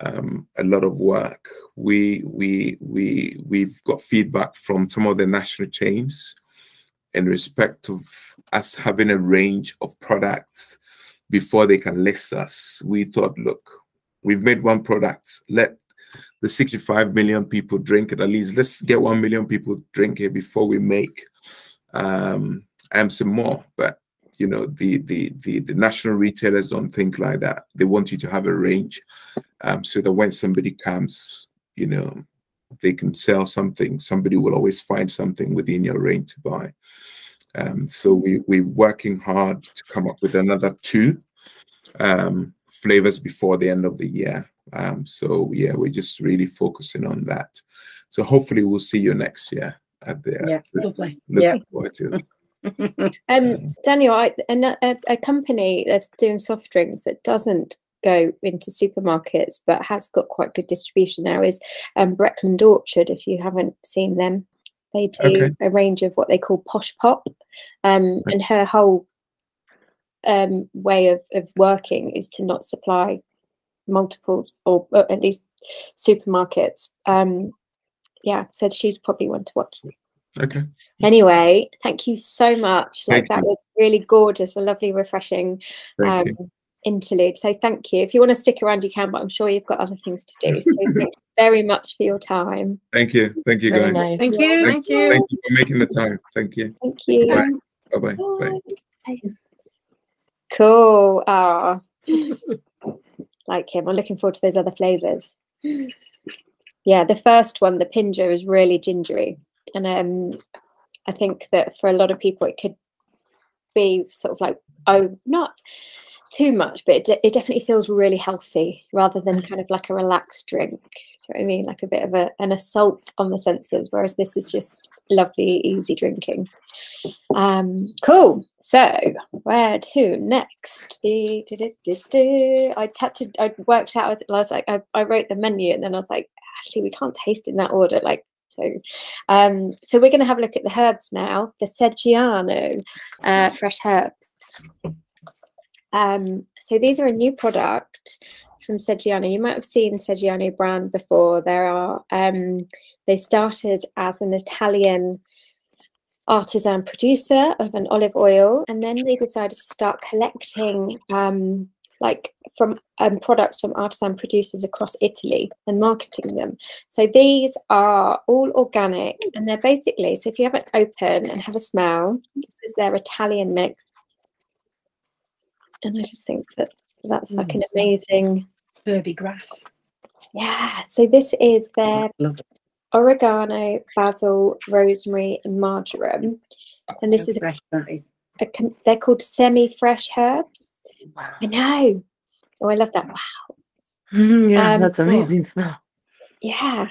a lot of work. We've got feedback from some of the national chains in respect of us having a range of products before they can list us. We thought, look, we've made one product. Let the 65 million people drink it. At least let's get 1 million people drink it before we make some more. But the national retailers don't think like that. They want you to have a range, so that when somebody comes, they can sell something. Somebody will always find something within your range to buy. So we're working hard to come up with another 2 flavors before the end of the year. So yeah, we're just really focusing on that. So hopefully we'll see you next year at the lovely. Looking forward to it. Daniel, a company that's doing soft drinks that doesn't go into supermarkets, but has got quite good distribution now, is Breckland Orchard. If you haven't seen them, they do a range of what they call Posh Pop, and her whole way of working is to not supply multiples, or at least supermarkets. Yeah, so she's probably one to watch. Okay. Anyway, thank you so much. Thank That you. was really gorgeous, a lovely, refreshing interlude. So thank you. If you want to stick around, you can, but I'm sure you've got other things to do. So thank you very much for your time. Thank you. Thank you, Very guys. nice. Thank you. Thank you for making the time. Thank you. Thank you. Bye-bye. Bye. Cool. Ah, like him. I'm looking forward to those other flavors. Yeah, the first one, the Pinger, is really gingery, and I think that for a lot of people it could be sort of like, oh, not too much, but it definitely feels really healthy rather than kind of like a relaxed drink. Do you know what I mean? Like a bit of an assault on the senses, whereas this is just lovely, easy drinking. Cool. So where to next? I worked out. I was like, I wrote the menu, and then I was like, actually, we can't taste in that order. Like, so we're going to have a look at the herbs now. The Seggiano fresh herbs. So these are a new product from Seggiano. You might have seen Seggiano brand before. They started as an Italian artisan producer of an olive oil, and then they decided to start collecting products from artisan producers across Italy and marketing them. So these are all organic, and they're basically, so if you have it open and have a smell, this is their Italian mix. And I just think that that's like an amazing herby grass. Yeah. So this is their oregano, basil, rosemary, and marjoram. And this is they're called semi-fresh herbs. Wow. I know. Oh, I love that. Wow. Yeah, that's amazing smell. Yeah.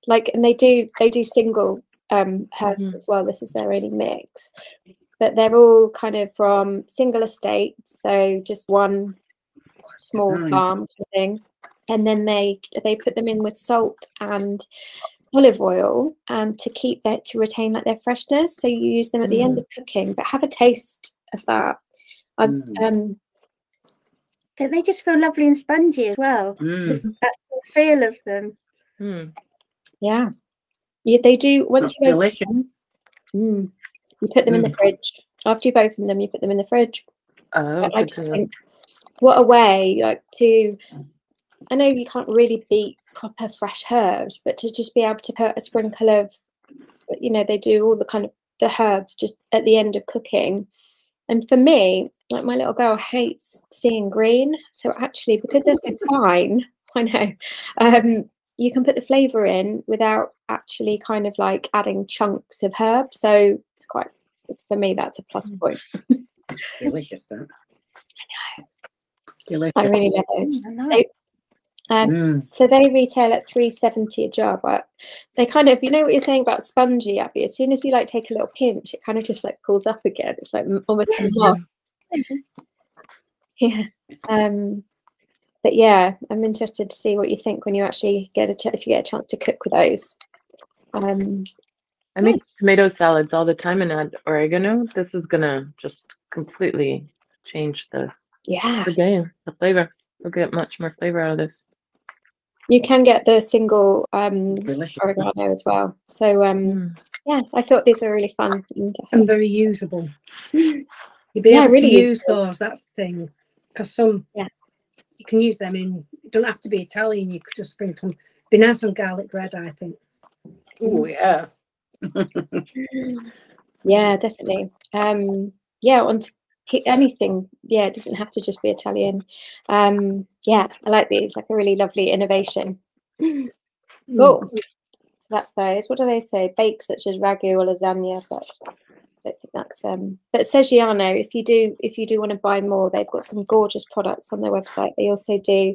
Like, and they do single herbs as well. This is their only mix. But they're all kind of from single estates, so just one small farm kind of thing. And then they put them in with salt and olive oil, and to retain like their freshness. So you use them at the end of cooking. But have a taste of that. Don't they just feel lovely and spongy as well? That feel of them. Yeah, they do. Once you open them, you put them in the fridge. After you've opened them, you put them in the fridge. I just think, what a way, like, to, I know you can't really beat proper fresh herbs, but to just be able to put a sprinkle of, you know, they do all the kind of the herbs just at the end of cooking. And for me, like, my little girl hates seeing green. So actually, because they're so fine, I know, you can put the flavour in without actually kind of like adding chunks of herbs. So it's quite, for me, that's a plus point. Delicious, though. I know. Delicious. I really love those. So they retail at £3.70 a jar, but they kind of, you know what you're saying about spongy, Abby? As soon as you like take a little pinch, it kind of just like pulls up again. It's like almost moss. Yeah. But yeah, I'm interested to see what you think when you actually if you get a chance to cook with those. I make tomato salads all the time and add oregano. This is gonna just completely change the game, the flavor. We'll get much more flavor out of this. You can get the single oregano as well. So yeah, I thought these were really fun and very usable. You'd be able to use those. That's the thing, because some you can use them in. You don't have to be Italian. You could just sprinkle them. Be nice on garlic bread, I think. Oh yeah. Yeah, definitely. Yeah, on anything. Yeah, it doesn't have to just be Italian. Yeah, I like these. Like a really lovely innovation. Cool. So that's those. What do they say? Bakes such as ragu or lasagna, but I don't think that's but Seggiano, if you do want to buy more, they've got some gorgeous products on their website. They also do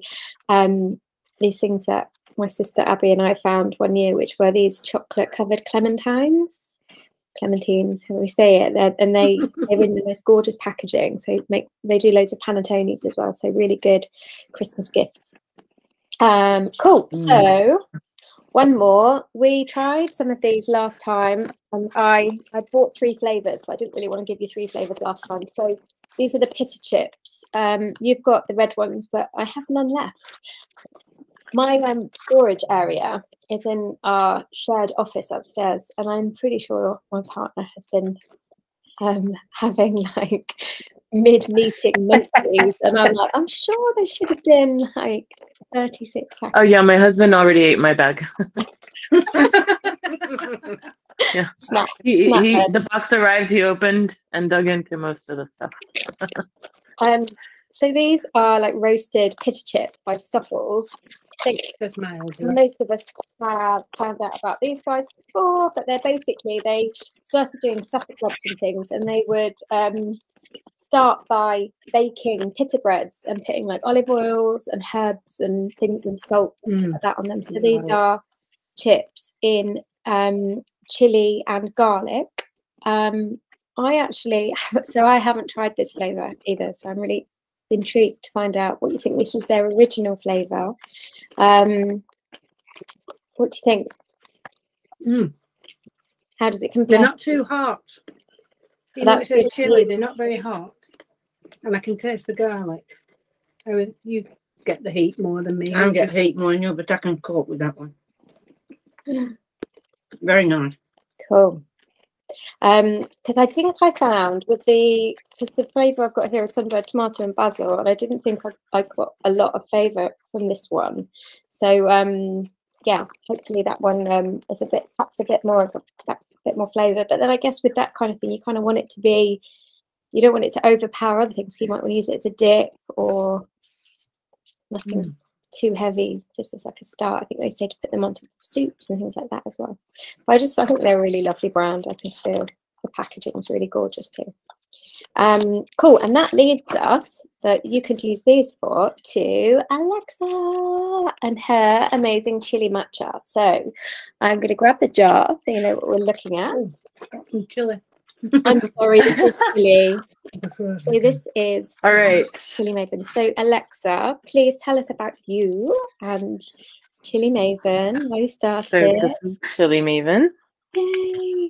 these things that my sister Abby and I found one year, which were these chocolate covered clementines. clementines, how we say it. They're in the most gorgeous packaging. So they do loads of panettones as well. So really good Christmas gifts. Cool. So one more. We tried some of these last time, and I bought 3 flavors, but I didn't really want to give you 3 flavors last time. So these are the pita chips. You've got the red ones, but I have none left. My storage area is in our shared office upstairs, and I'm pretty sure my partner has been having like mid-meeting munchies, and I'm like, I'm sure there should have been like 36 packets. Oh yeah, my husband already ate my bag. Yeah, the box arrived, he opened and dug into most of the stuff. So these are like roasted pita chips by Suffles. I think most of us have found out about these guys before, but they're basically, they started doing supper clubs and things, and they would start by baking pita breads and putting like olive oils and herbs and things and salt like that on them. So these are chips in chili and garlic. I haven't tried this flavor either, so I'm really intrigued to find out what you think. This was their original flavor. What do you think? How does it compare? They're not too hot. You know, it says chili, they're not very hot, and I can taste the garlic. You get the heat more than me. I get heat more than you, but I can cope with that one. Very nice. Cool. Because I think I found because the flavour I've got here is sun-dried tomato and basil, and I didn't think I got a lot of flavour from this one. So yeah, hopefully that one is perhaps a bit more flavour. But then I guess with that kind of thing, you kind of want it to be, you don't want it to overpower other things. You might want to use it as a dip or nothing too heavy, just as like a start. I think they say to put them onto soups and things like that as well. But I think they're a really lovely brand. I think the packaging is really gorgeous too. Cool, and that leads us that you could use these to Alexa and her amazing chili matcha. So I'm going to grab the jar so you know what we're looking at. Chili. I'm sorry, this is chili. So this is all right, Chili Maven. So Alexa, please tell us about you and Chili Maven. Why you started? So this is Chili Maven. Yay!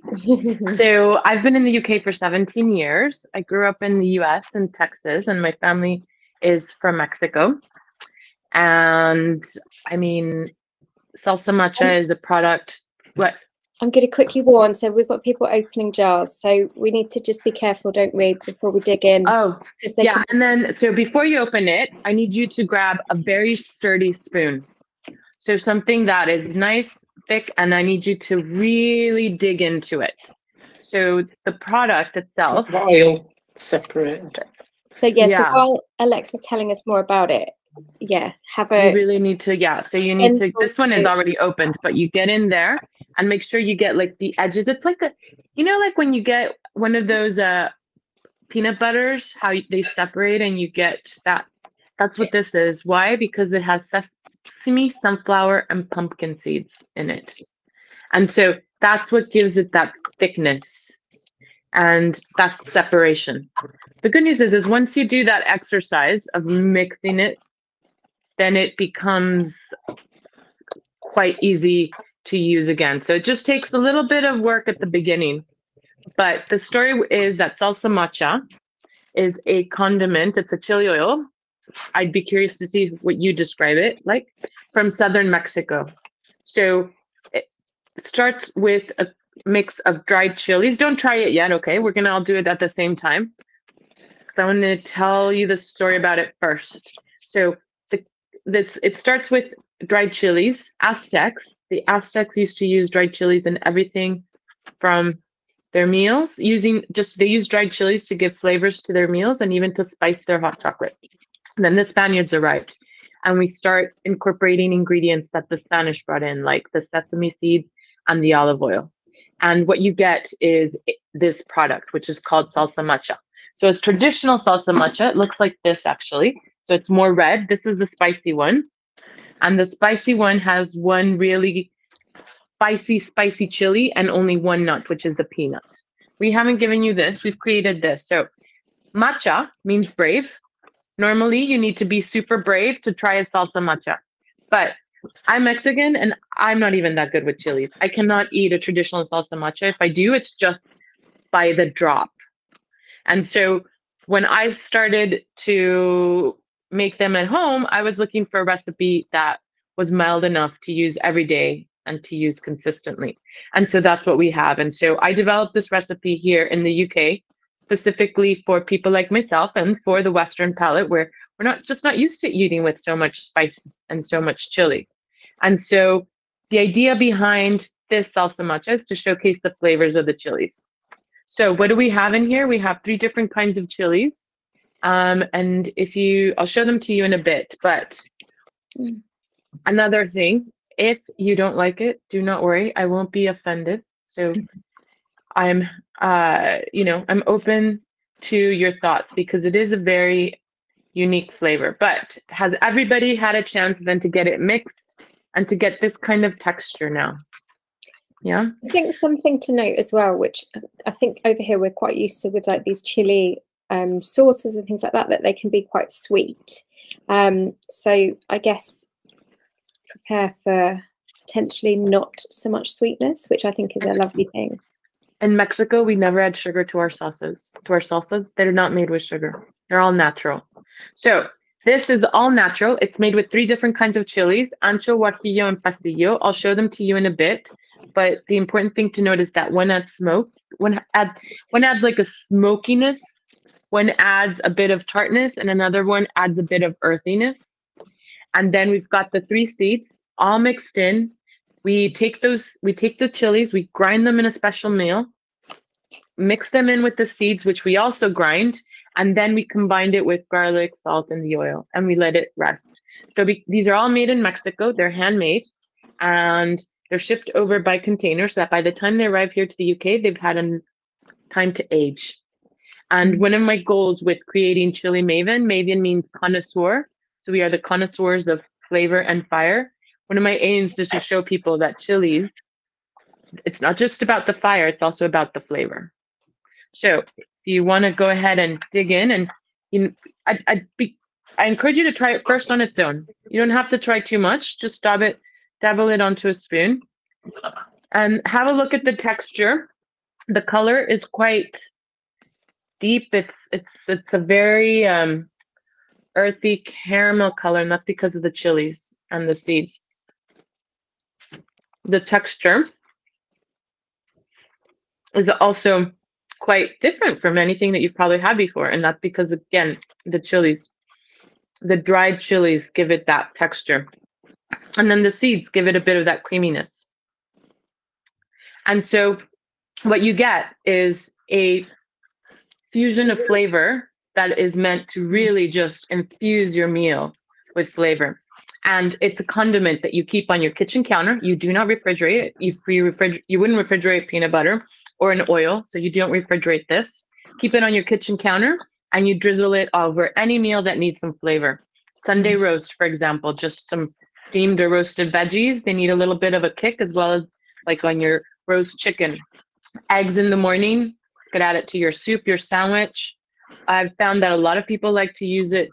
So I've been in the UK for 17 years. I grew up in the US in Texas, and my family is from Mexico. And I mean, salsa matcha is a product. What? I'm going to quickly warn. So we've got people opening jars, so we need to just be careful, don't we, before we dig in? Oh, yeah. And then, so before you open it, I need you to grab a very sturdy spoon. So something that is nice, thick, and I need you to really dig into it. So the product itself. Oil separated. So yeah, so while Alexa's telling us more about it, you really need to, so you need to, this one is already opened, but you get in there and make sure you get like the edges. It's like like when you get one of those peanut butters, how they separate and you get that. That's what this is. Why? Because it has sesame, sunflower, and pumpkin seeds in it. And so that's what gives it that thickness and that separation. The good news is once you do that exercise of mixing it, then it becomes quite easy to use again. So it just takes a little bit of work at the beginning. But the story is that salsa matcha is a condiment. It's a chili oil. I'd be curious to see what you describe it like, from southern Mexico. So it starts with a mix of dried chilies. Don't try it yet, okay? We're gonna all do it at the same time. So I'm gonna tell you the story about it first. So it starts with dried chilies. The Aztecs used to use dried chilies in everything from their meals, they use dried chilies to give flavors to their meals and even to spice their hot chocolate. And then the Spaniards arrived, and we start incorporating ingredients that the Spanish brought in, like the sesame seed and the olive oil. And what you get is this product, which is called salsa matcha. So it's traditional salsa matcha. It looks like this, actually. So it's more red. This is the spicy one. And the spicy one has one really spicy chili and only one nut, which is the peanut. We haven't given you this. We've created this. So matcha means brave. Normally, you need to be super brave to try a salsa matcha. But I'm Mexican and I'm not even that good with chilies. I cannot eat a traditional salsa matcha. If I do, it's just by the drop. And so when I started to make them at home, I was looking for a recipe that was mild enough to use every day and to use consistently. And so that's what we have. And so I developed this recipe here in the UK, specifically for people like myself and for the Western palate, where we're not used to eating with so much spice and so much chili. And so the idea behind this salsa matcha is to showcase the flavors of the chilies. So what do we have in here? We have 3 different kinds of chilies. And I'll show them to you in a bit, but another thing, if you don't like it, do not worry, I won't be offended. So I'm open to your thoughts because it is a very unique flavor. But has everybody had a chance then to get it mixed and to get this kind of texture now? Yeah. I think something to note as well, which I think over here we're quite used to with like these chili sauces and things like that, that they can be quite sweet. So I guess prepare for potentially not so much sweetness, which I think is a lovely thing. In Mexico, we never add sugar to our sauces. They're not made with sugar. They're all natural. So this is all natural. It's made with 3 different kinds of chilies, ancho, guajillo, and pasillo. I'll show them to you in a bit. But the important thing to note is that one adds smoke, one adds like a smokiness, one adds a bit of tartness, and another one adds a bit of earthiness. And then we've got the 3 seeds all mixed in. We take the chilies, we grind them in a special meal, mix them in with the seeds, which we also grind, and then we combined it with garlic, salt, and the oil, and we let it rest. So these are all made in Mexico. They're handmade, and they're shipped over by container so that by the time they arrive here to the UK, they've had a time to age. And one of my goals with creating Chili Maven means connoisseur. So we are the connoisseurs of flavor and fire. One of my aims is to show people that chilies, it's not just about the fire, it's also about the flavor. So if you want to go ahead and dig in, and I encourage you to try it first on its own. You don't have to try too much, just dabble it onto a spoon and have a look at the texture. The color is quite deep. It's a very earthy caramel color, and that's because of the chilies and the seeds. The texture is also quite different from anything that you've probably had before, and that's because, again, the chilies, the dried chilies give it that texture, and then the seeds give it a bit of that creaminess. And so what you get is a fusion of flavor that is meant to really just infuse your meal with flavor. And it's a condiment that you keep on your kitchen counter. You do not refrigerate it. You wouldn't refrigerate peanut butter or an oil, so you don't refrigerate this. Keep it on your kitchen counter, and you drizzle it over any meal that needs some flavor. Sunday roast, for example, just some steamed or roasted veggies. They need a little bit of a kick, as well as like on your roast chicken. Eggs in the morning, you could add it to your soup, your sandwich. I've found that a lot of people like to use it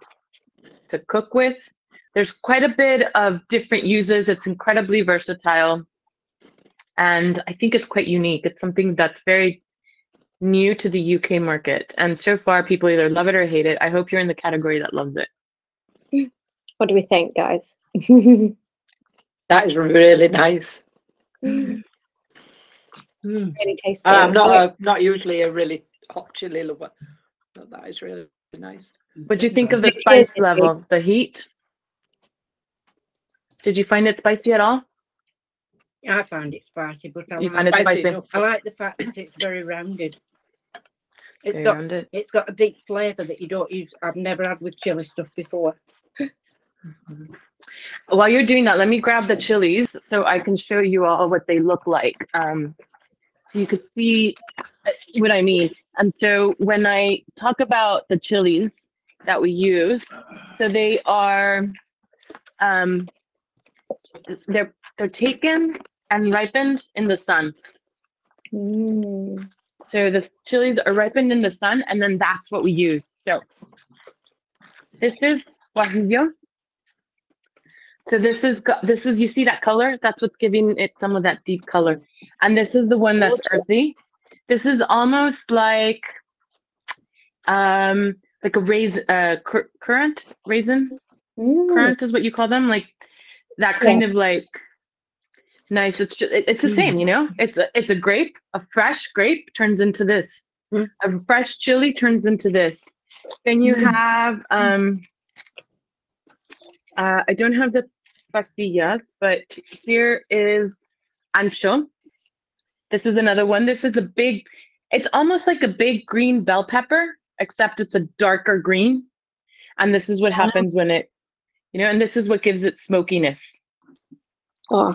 to cook with. There's quite a bit of different uses. It's incredibly versatile. And I think it's quite unique. It's something that's very new to the UK market. And so far, people either love it or hate it. I hope you're in the category that loves it. What do we think, guys? That is really nice. Really tasty. I'm not usually a really hot chili lover, but that is really nice. What do you think of the spice level, the heat? Did you find it spicy at all? I found it spicy, but I like the fact that it's very rounded. It's got a deep flavour that you don't use. I've never had with chili stuff before. While you're doing that, let me grab the chilies so I can show you all what they look like. So you could see what I mean. And so when I talk about the chilies that we use, so they are they're taken and ripened in the sun. Mm. So the chilies are ripened in the sun, and then that's what we use. So this is guajillo. So this is you see that color? That's what's giving it some of that deep color. And this is the one that's earthy. This is almost like a raisin, currant raisin. Currant is what you call them, like that kind of like nice. It's just it's the same, you know. It's a grape. A fresh grape turns into this. A fresh chili turns into this. Then you have I don't have the pastillas, but here is ancho. This is another one. This is a big. It's almost like a big green bell pepper, except it's a darker green. And this is what happens when it, you know, and this is what gives it smokiness. Oh.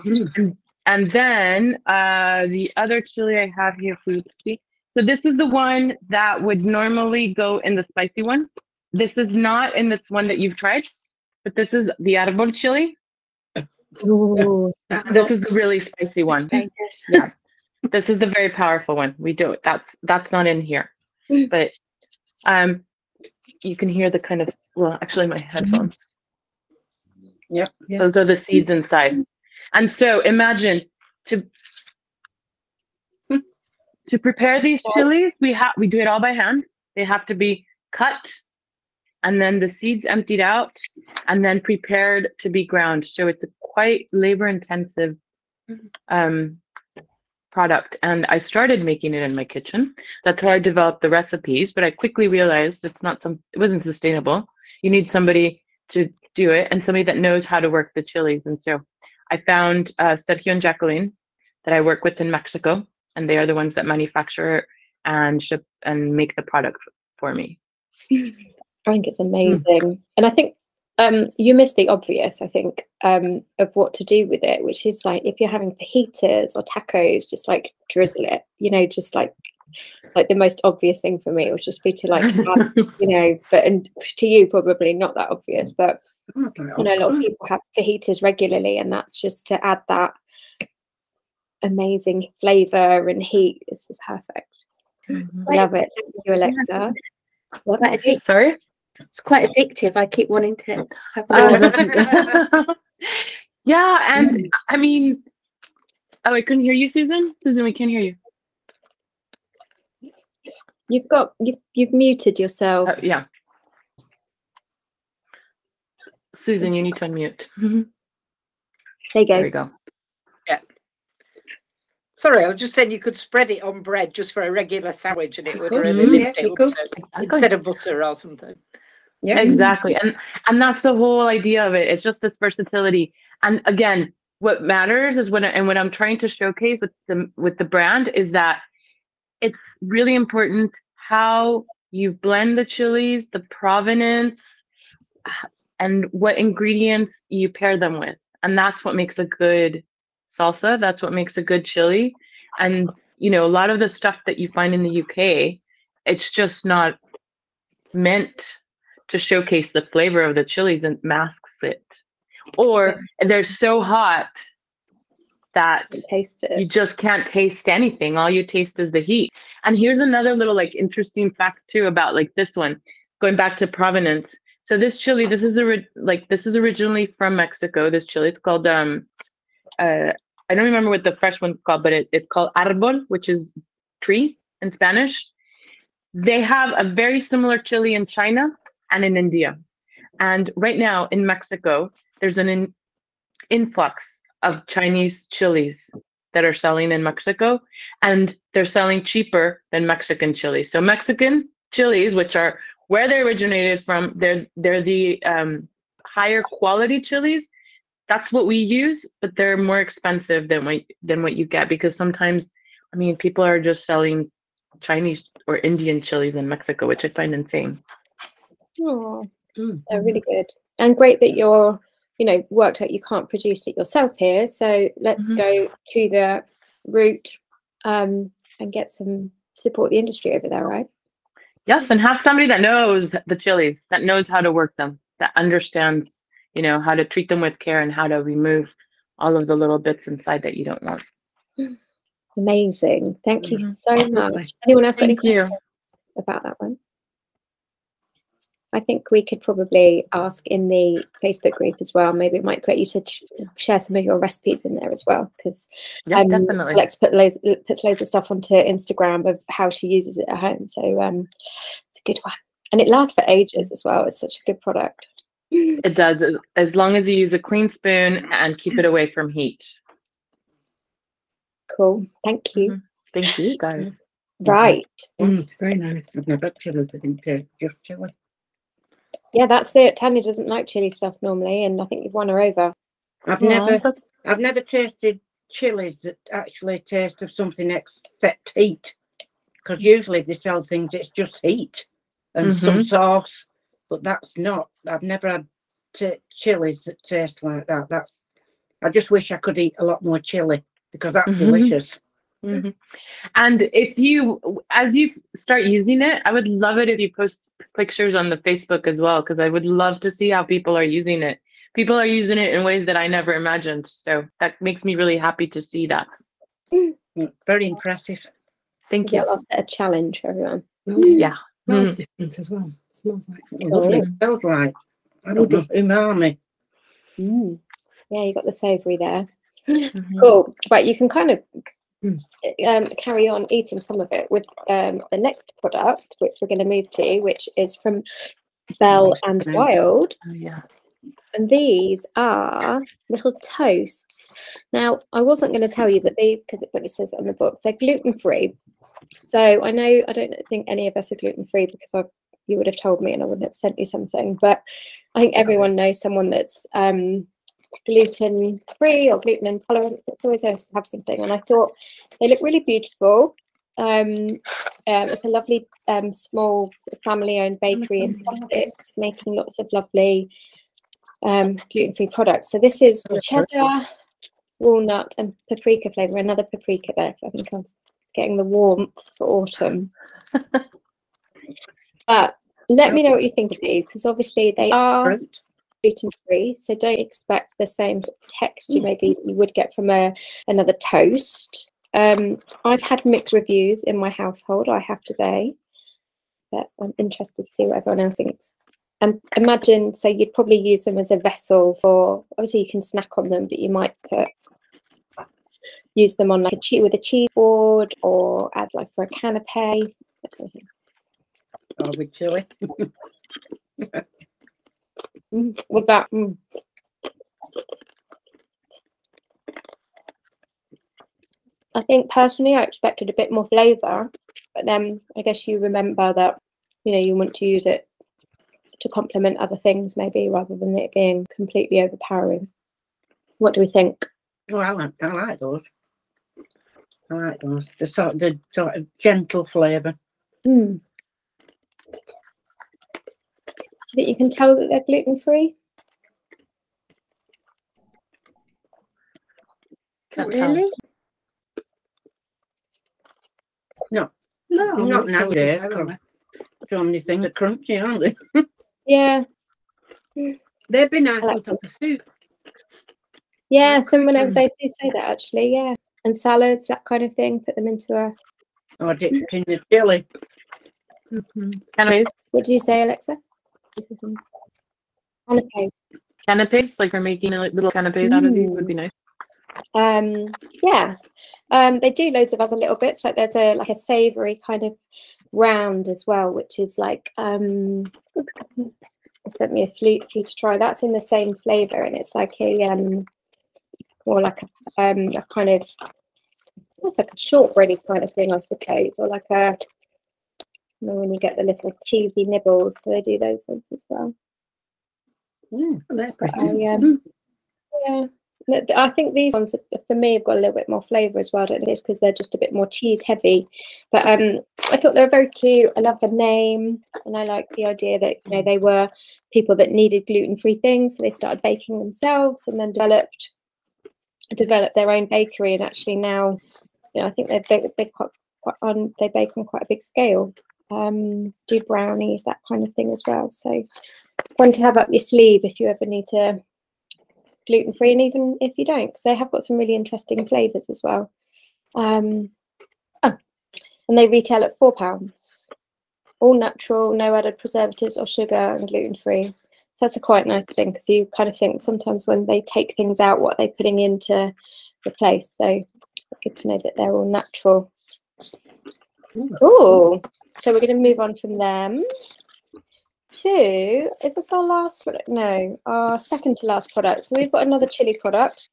And then the other chili I have here for you to see. So this is the one that would normally go in the spicy one. This is not in this one that you've tried, but this is the arbol chili. Ooh, This is the really spicy one. Yeah. This is the very powerful one. We do it. That's not in here. But you can hear the kind of, well, actually my headphones. Yep. Those are the seeds inside. And so imagine to prepare these chilies, we do it all by hand. They have to be cut and then the seeds emptied out and then prepared to be ground. So it's a quite labor intensive product. And I started making it in my kitchen. That's how I developed the recipes, but I quickly realized it wasn't sustainable. You need somebody to do it and somebody that knows how to work the chilies. And so I found Sergio and Jacqueline that I work with in Mexico, and they are the ones that manufacture and ship and make the product for me. I think it's amazing. And I think you missed the obvious, I think, of what to do with it, which is like if you're having fajitas or tacos, just like drizzle it, you know, just like the most obvious thing for me would just be to like add, you know, but and to you probably not that obvious, but you know, a lot of people have fajitas regularly, and that's just to add that amazing flavor and heat. It's just perfect. Love it. Thank you, Alexa. Sorry? It's quite addictive. I keep wanting to have more. Yeah, and I mean, oh, I couldn't hear you, Susan. Susan, we can't hear you. You've muted yourself. Yeah. Susan, you need to unmute. There you go. There you go. Yeah. Sorry, I was just saying you could spread it on bread just for a regular sandwich and it would really lift it instead of butter or something. Yeah, exactly. And that's the whole idea of it. It's just this versatility. And again, what matters is what I'm trying to showcase with the brand is that it's really important how you blend the chilies, the provenance, and what ingredients you pair them with. And that's what makes a good salsa. That's what makes a good chili. And, you know, a lot of the stuff that you find in the UK, it's just not meant to showcase the flavor of the chilies and masks it. Or they're so hot that you just can't taste anything. All you taste is the heat. And here's another little like interesting fact too about like this one, going back to provenance. So this chili, this is originally from Mexico. This chili, it's called I don't remember what the fresh one's called, but it's called arbol, which is tree in Spanish. They have a very similar chili in China and in India. And right now in Mexico, there's an influx of Chinese chilies that are selling in Mexico, and they're selling cheaper than Mexican chilies. So Mexican chilies, which are where they originated from, they're the higher quality chilies. That's what we use, but they're more expensive than what you get, because sometimes, I mean, people are just selling Chinese or Indian chilies in Mexico, which I find insane. Oh, they're really good. And great that you're, you know, worked out you can't produce it yourself here. So let's go to the route and get some support the industry over there, right? Yes, and have somebody that knows the chilies, that knows how to work them, that understands, you know, how to treat them with care and how to remove all of the little bits inside that you don't want. Amazing. Thank you so much. Anyone else got any questions about that one? I think we could probably ask in the Facebook group as well. Maybe it might be great you to share some of your recipes in there as well, because definitely. Alex puts loads of stuff onto Instagram of how she uses it at home. So it's a good one. And it lasts for ages as well. It's such a good product. It does, as long as you use a clean spoon and keep it away from heat. Cool. Thank you. Thank you, guys. Right. Very nice. I've never had chili, I think, just chili. Yeah, that's it. Tanya doesn't like chili stuff normally, and I think you've won her over. I've never tasted chilies that actually taste of something except heat, because usually they sell things it's just heat and some sauce, but that's not. I've never had chilies that taste like that. I just wish I could eat a lot more chili, because that's delicious. And if as you start using it, I would love it if you post pictures on the Facebook as well, because I would love to see how people are using it. People are using it in ways that I never imagined, so that makes me really happy to see that. Very impressive. Thank you. I'll set a challenge for everyone. Yeah. Smells different as well. It smells like lovely. It smells like, I don't know, umami. Yeah, you got the savoury there. Cool. Right, you can kind of carry on eating some of it with the next product, which we're going to move to, which is from Bell and Wild. And these are little toasts. Now, I wasn't going to tell you, but these, because it says it on the box, they're gluten-free. So I don't think any of us are gluten-free, because you would have told me and I wouldn't have sent you something. But I think everyone knows someone that's gluten-free or gluten intolerant. It's always nice to have something. And I thought they look really beautiful. It's a lovely small sort of family-owned bakery in Sussex, making lots of lovely gluten-free products. So this is cheddar, walnut and paprika flavour. Another paprika there. I think I was getting the warmth for autumn. But let me know what you think of these, because obviously they are gluten-free, so don't expect the same sort of texture maybe you would get from another toast. I've had mixed reviews in my household, I have to say, but I'm interested to see what everyone else thinks. And imagine, so you'd probably use them as a vessel for, obviously you can snack on them, but you might use them on like with a cheese board, or as like for a canapé. Or with chili. With that. I think personally I expected a bit more flavour, but then I guess you remember that, you know, you want to use it to complement other things maybe, rather than it being completely overpowering. What do we think? Oh, I like those. I like those. The sort of gentle flavour. Do you think you can tell that they're gluten-free? Really? No, not nowadays. So many things are crunchy, aren't they? Yeah. They'd be nice on top of soup. Yeah, someone else, they did say that actually, yeah. And salads, that kind of thing, put them into a... Or dipped in the chili. Canapes. What did you say, Alexa? Canapes. Canapes, like for making a little canapes out of these would be nice. Yeah. They do loads of other little bits, like there's a savoury kind of round as well, which is like they sent me a flute for you to try. That's in the same flavour, and it's like a or like a kind of, it's like a shortbready kind of thing, I suppose, or like a, you know, when you get the little cheesy nibbles. So they do those ones as well. They're pretty. Yeah. I think these ones for me have got a little bit more flavour as well. I don't know if it's because they're just a bit more cheese heavy, but I thought they were very cute. I love the name, and I like the idea that, you know, they were people that needed gluten-free things, so they started baking themselves and then developed their own bakery. And actually now, you know, I think they bake on quite a big scale. Do brownies, that kind of thing as well. So one to have up your sleeve if you ever need to gluten-free, and even if you don't, because they have got some really interesting flavors as well. And they retail at £4, all natural, no added preservatives or sugar, and gluten-free. So that's a quite nice thing, because you kind of think sometimes when they take things out, what they're putting in to replace. So good to know that they're all natural. Cool. So we're going to move on from them to, is this our last product? No, our second to last product. So we've got another chili product.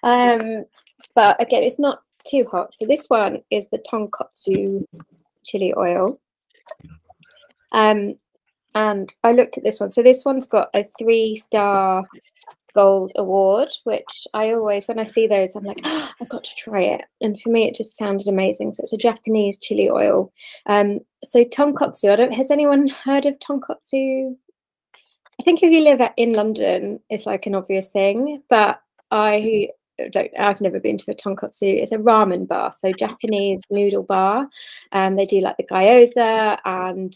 But again, it's not too hot. So this one is the tonkotsu chili oil. And I looked at this one. So this one's got a 3-star gold award, which I always, when I see those, I'm like, oh, I've got to try it. And for me, it just sounded amazing. So it's a Japanese chili oil. So tonkotsu, has anyone heard of tonkotsu? I think if you live in London, it's like an obvious thing, but I've never been to a tonkotsu. It's a ramen bar, so Japanese noodle bar. They do like the gyoza and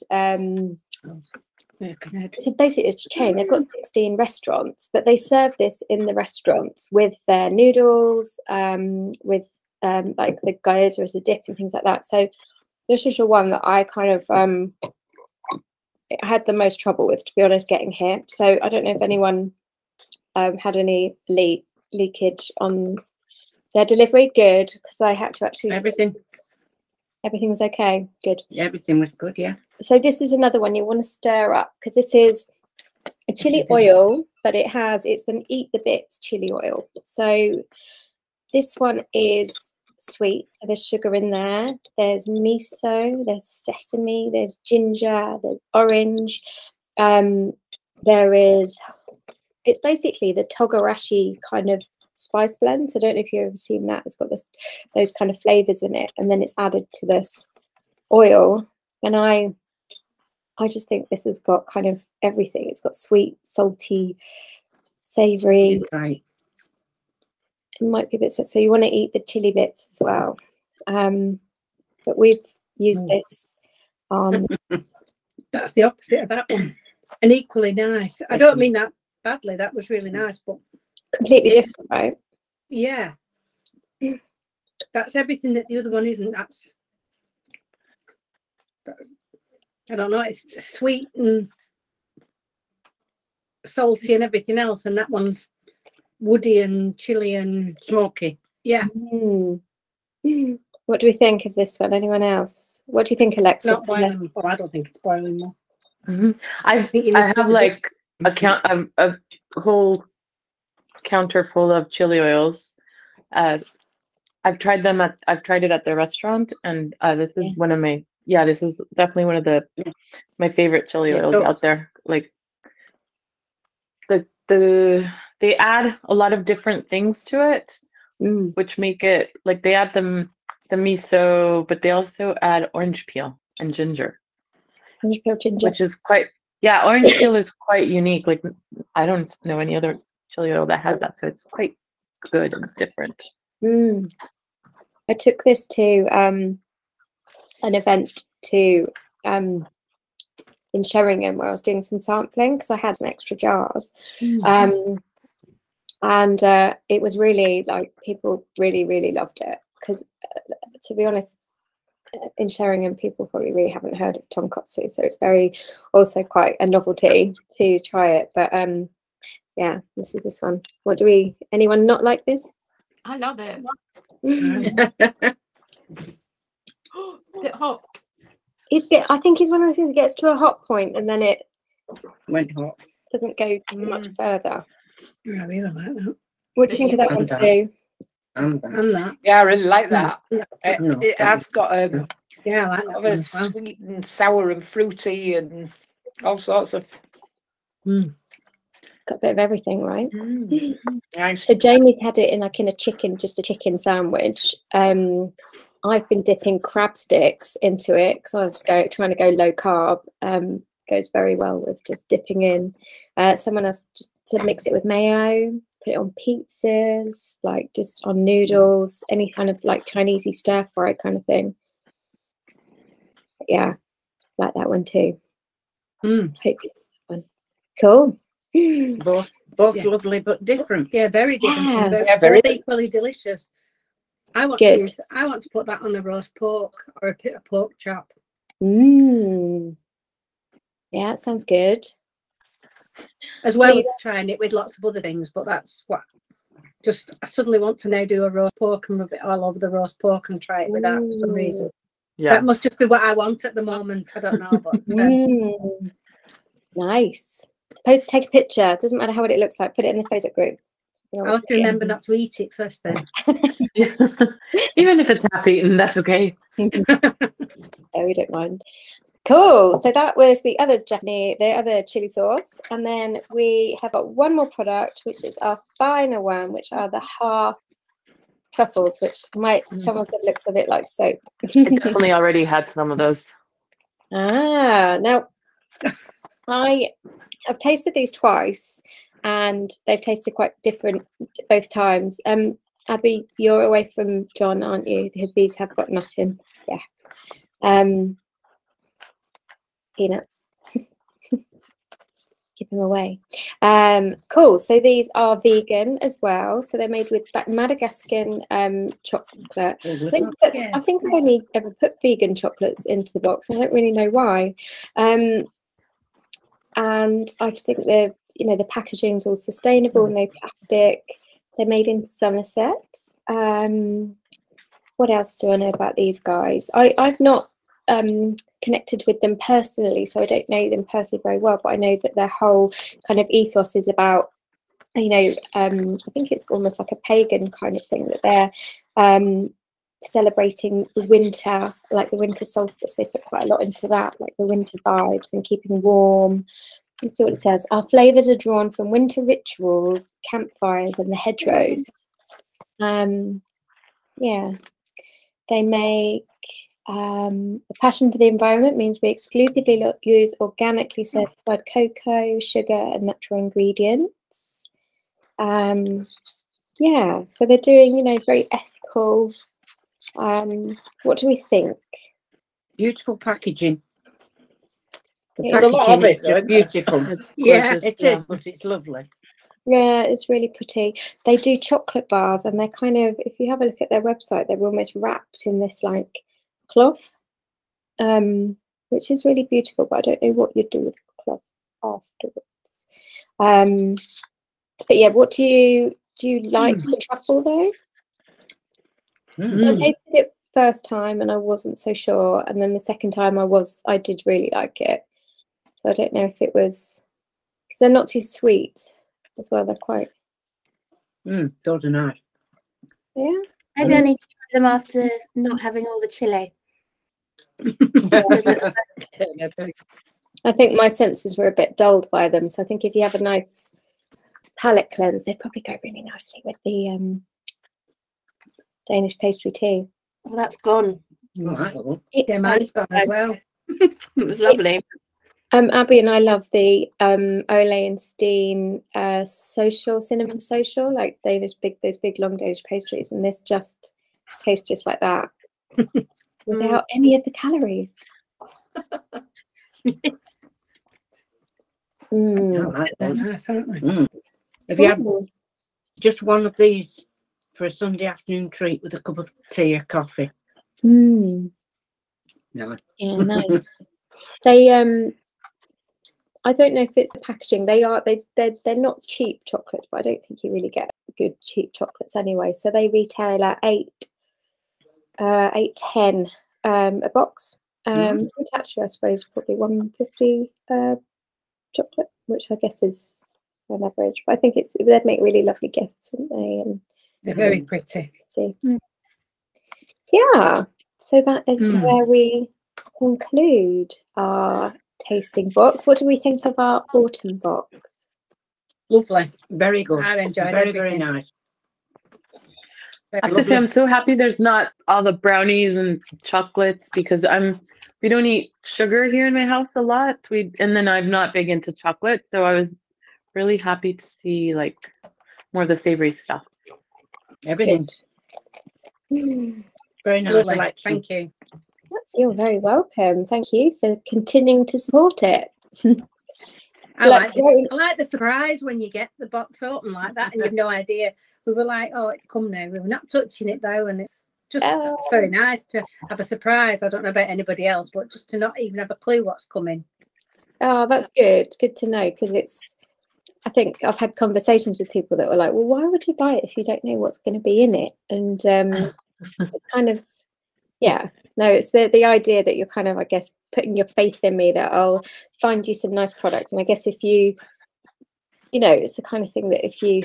so basically it's a chain. They've got 16 restaurants, but they serve this in the restaurants with their noodles, with like the gyoza as a dip and things like that. So this is the one that I kind of had the most trouble with, to be honest, getting here. So I don't know if anyone had any leakage on their delivery. Good, because I had to actually everything was okay. Good. Everything was good, yeah. So this is another one you want to stir up, because this is a chili oil, but it's an eat the bits chili oil. So this one is sweet, so there's sugar in there, there's miso, there's sesame, there's ginger, there's orange, it's basically the togarashi kind of spice blend. So I don't know if you've ever seen that. It's got those kind of flavors in it, and then it's added to this oil. And I just think this has got kind of everything. It's got sweet, salty, savory. Right. It might be a bit sweet. So you want to eat the chili bits as well. But we've used this on. That's the opposite of that one. And equally nice. I don't mean that badly. That was really nice, but completely different, right? Yeah. That's everything that the other one isn't. That's I don't know, it's sweet and salty and everything else, and that one's woody and chili and smoky. Yeah. What do we think of this one? Anyone else? What do you think, Alexa? Not boiling. Oh, I don't think it's boiling more. I have like a whole counter full of chili oils. I've tried it at the restaurant, and this is one of my this is definitely one of my favorite chili oils out there. Like they add a lot of different things to it, which make it like they add the miso, but they also add orange peel and ginger. Orange peel, ginger. Which is quite orange peel is quite unique. Like I don't know any other chili oil that has that, so it's quite good and different. I took this to an event in Sheringham where I was doing some sampling, because I had some extra jars, and it was really like people really loved it, because to be honest, in Sheringham people probably really haven't heard of tonkotsu, so it's also quite a novelty to try it. But yeah, this is this one. Anyone not like this? I love it. Bit hot. I think it's one of those things that gets to a hot point and then it went hot. Doesn't go too much further. Yeah, I really like that. What do you think of that one, Sue? And that. Yeah, I really like that. Yeah. It has got I like sort that of one a as well. sweet and sour and fruity and all sorts of. Got a bit of everything, right? Nice. So Jamie's had it in a chicken sandwich. I've been dipping crab sticks into it because I was trying to go low carb. Goes very well with just dipping in. Someone else just to mix it with mayo, put it on pizzas, like just on noodles, any kind of like Chinesey stir fry kind of thing. But yeah, like that one too. Hope you like that one. Cool. Both lovely but different. Yeah, very different. Yeah. And very both equally delicious. I want Good. to put that on a roast pork or a pork chop. Mm. Yeah, that sounds good. As well as trying it with lots of other things, but that's what I suddenly want to now do a roast pork and rub it all over the roast pork and try it with that for some reason. Yeah. That must just be what I want at the moment. I don't know, but Nice. Take a picture. It doesn't matter how it looks like. Put it in the Facebook group. I'll have to remember not to eat it first then. Even if it's half eaten, that's okay. Yeah, we don't mind. Cool. So that was the other chili sauce. And then we have got one more product, which is our final one, which are the half truffles, which someone said looks a bit like soap. I definitely already had some of those. Now I have tasted these twice and they've tasted quite different both times. Abby, you're away from John, aren't you? Because these have got nut in. Yeah. Peanuts. Give them away. Cool. So these are vegan as well. So they're made with Madagascan chocolate. I think I've only ever put vegan chocolates into the box. I don't really know why. And I think the packaging's all sustainable, no plastic. They're made in Somerset. What else do I know about these guys? I've not connected with them personally, so I don't know them personally very well, but I know that their whole kind of ethos is about, I think it's almost like a pagan kind of thing, that they're celebrating the winter, like the winter solstice. They put quite a lot into that, like the winter vibes and keeping warm. Let's see what it says. Our flavours are drawn from winter rituals, campfires and the hedgerows. Yeah, they make a passion for the environment means we exclusively use organically certified cocoa, sugar and natural ingredients. Yeah, so they're doing, very ethical. What do we think? Beautiful packaging. There's a lot of it, though. Beautiful. Yeah, it is, but it's lovely. Yeah, it's really pretty. They do chocolate bars, and they're kind of, if you have a look at their website, they're almost wrapped in this like cloth, which is really beautiful, but I don't know what you'd do with the cloth afterwards. But yeah, what do you like the truffle though? So I tasted it first time and I wasn't so sure, and then the second time I did really like it. So I don't know if it was because they're not too sweet as well. They're quite those are nice. Yeah. Maybe I need to try them after not having all the chili. I think my senses were a bit dulled by them, so I think if you have a nice palate cleanse, they'd probably go really nicely with the Danish pastry tea. Well, that's gone. Yeah, mine's gone as well. It was lovely. Abby and I love the Ole and Steen cinnamon social, like those big long Danish pastries, and this just tastes just like that without any of the calories. Have you had just one of these for a Sunday afternoon treat with a cup of tea or coffee? Yeah, nice. They I don't know if it's the packaging. They're not cheap chocolates, but I don't think you really get good cheap chocolates anyway. So they retail at $8.10 a box. Which actually I suppose probably $1.50 chocolate, which I guess is an average. But I think they'd make really lovely gifts, wouldn't they? And they're very pretty. Yeah. So that is where we conclude our tasting box. What do we think of our autumn box? Lovely, very good. I enjoyed it. Very very nice. I have to say I'm so happy there's not all the brownies and chocolates, because we don't eat sugar here in my house a lot. And then I'm not big into chocolate, so I was really happy to see like more of the savory stuff. Everything. Very nice. Thank you. You're very welcome. Thank you for continuing to support it. I like the surprise when you get the box open like that and you've no idea. We were like, oh, it's come now. We were not touching it though, and it's just very nice to have a surprise. I don't know about anybody else, but just to not even have a clue what's coming. Oh, that's good. Good to know, because I think I've had conversations with people that were like, well, why would you buy it if you don't know what's going to be in it? And it's kind of, yeah, no, it's the idea that you're kind of, I guess, putting your faith in me that I'll find you some nice products. And I guess if you know, it's the kind of thing that if you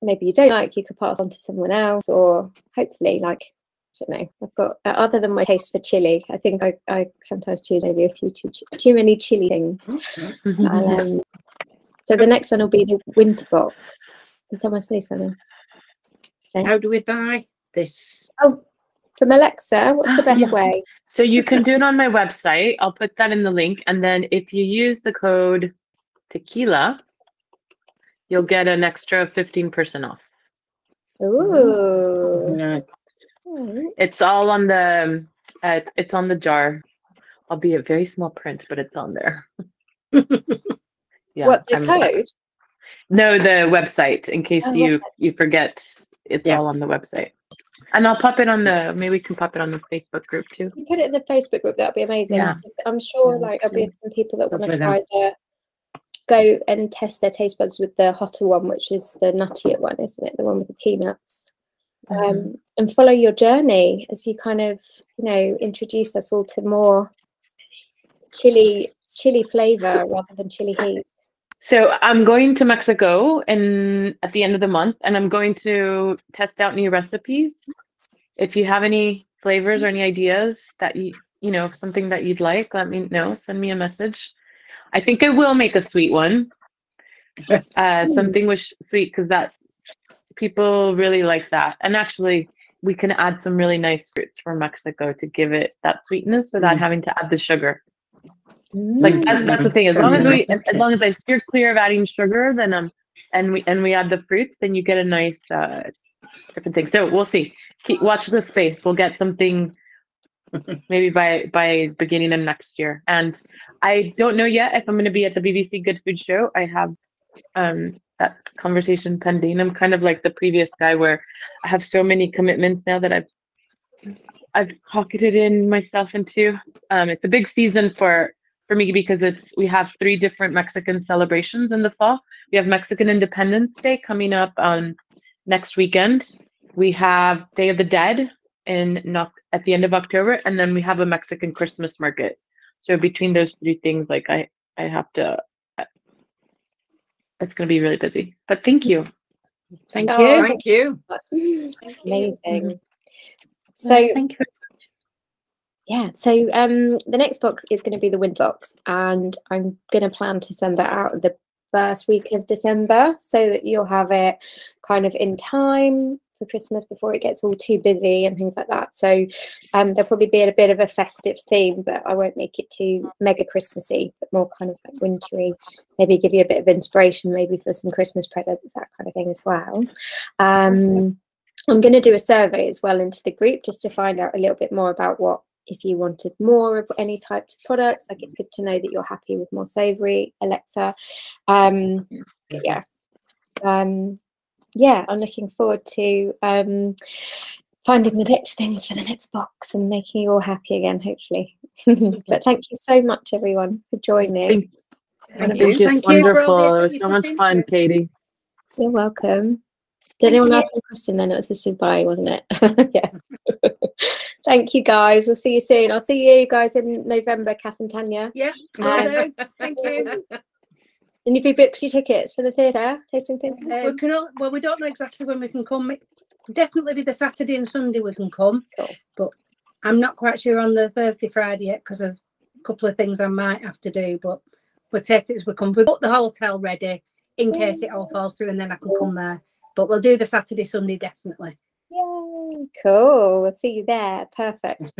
maybe you don't like, you could pass on to someone else, or hopefully, like, I don't know, I've got, other than my taste for chili, I think I sometimes choose maybe a few too many chili things. So the next one will be the winter box. Can someone say something? Okay. How do we buy this? Oh, from Alexa, what's the best way? So you can do it on my website. I'll put that in the link. And then if you use the code tequila, you'll get an extra 15% off. Ooh. It's all on the it's on the jar, albeit very small print, but it's on there. Yeah. What, the code? No, the website, in case you forget. It's all on the website. And I'll pop it on maybe we can pop it on the Facebook group too. You put it in the Facebook group, that'd be amazing. Yeah. I'm sure like there'll be some people that want to try go and test their taste buds with the hotter one, which is the nuttier one, isn't it? The one with the peanuts. And follow your journey as you kind of, you know, introduce us all to more chili flavor rather than chili heat. So I'm going to Mexico at the end of the month, and I'm going to test out new recipes. If you have any flavors or any ideas that you know, something that you'd like, let me know. Send me a message. I think I will make a sweet one. Something with sweet, because that people really like that. And actually, we can add some really nice fruits from Mexico to give it that sweetness without having to add the sugar. Like that's the thing. As long as I steer clear of adding sugar, then and we add the fruits, then you get a nice different thing. So we'll see. Watch the space. We'll get something maybe by beginning of next year. And I don't know yet if I'm going to be at the BBC Good Food Show. I have that conversation pending. I'm kind of like the previous guy where I have so many commitments now that I've pocketed in myself into. It's a big season for me because we have 3 different Mexican celebrations in the fall. We have Mexican Independence Day coming up next weekend. We have Day of the Dead at the end of October, and then we have a Mexican Christmas market. So between those 3 things, like I have to. It's going to be really busy. But thank you. Thank you. Amazing. So thank you. Yeah, so the next box is going to be the winter box, and I'm going to plan to send that out the first week of December so that you'll have it kind of in time for Christmas before it gets all too busy and things like that. So there'll probably be a bit of a festive theme, but I won't make it too mega Christmassy, but more kind of like wintry, maybe give you a bit of inspiration maybe for some Christmas presents, that kind of thing as well. I'm going to do a survey as well into the group just to find out a little bit more about if you wanted more of any types of products. Like, it's good to know that you're happy with more savoury, Alexa. Yeah, I'm looking forward to finding the next things for the next box and making you all happy again, hopefully. But thank you so much, everyone, for joining. Thank you. It's wonderful. It was so much fun, Katie. You're welcome. Did anyone ask a question then? It was just goodbye, wasn't it? Yeah. Thank you, guys. We'll see you soon. I'll see you guys in November, Kath and Tanya. Yeah. Thank you. And if you booked your tickets for the theatre, tasting theatre? We don't know exactly when we can come. Definitely be the Saturday and Sunday we can come. Cool. But I'm not quite sure on the Thursday, Friday yet because of a couple of things I might have to do. But we'll take it as we come. We've got the hotel ready in case it all falls through and then I can come there. But we'll do the Saturday, Sunday, definitely. Yay, cool. We'll see you there. Perfect.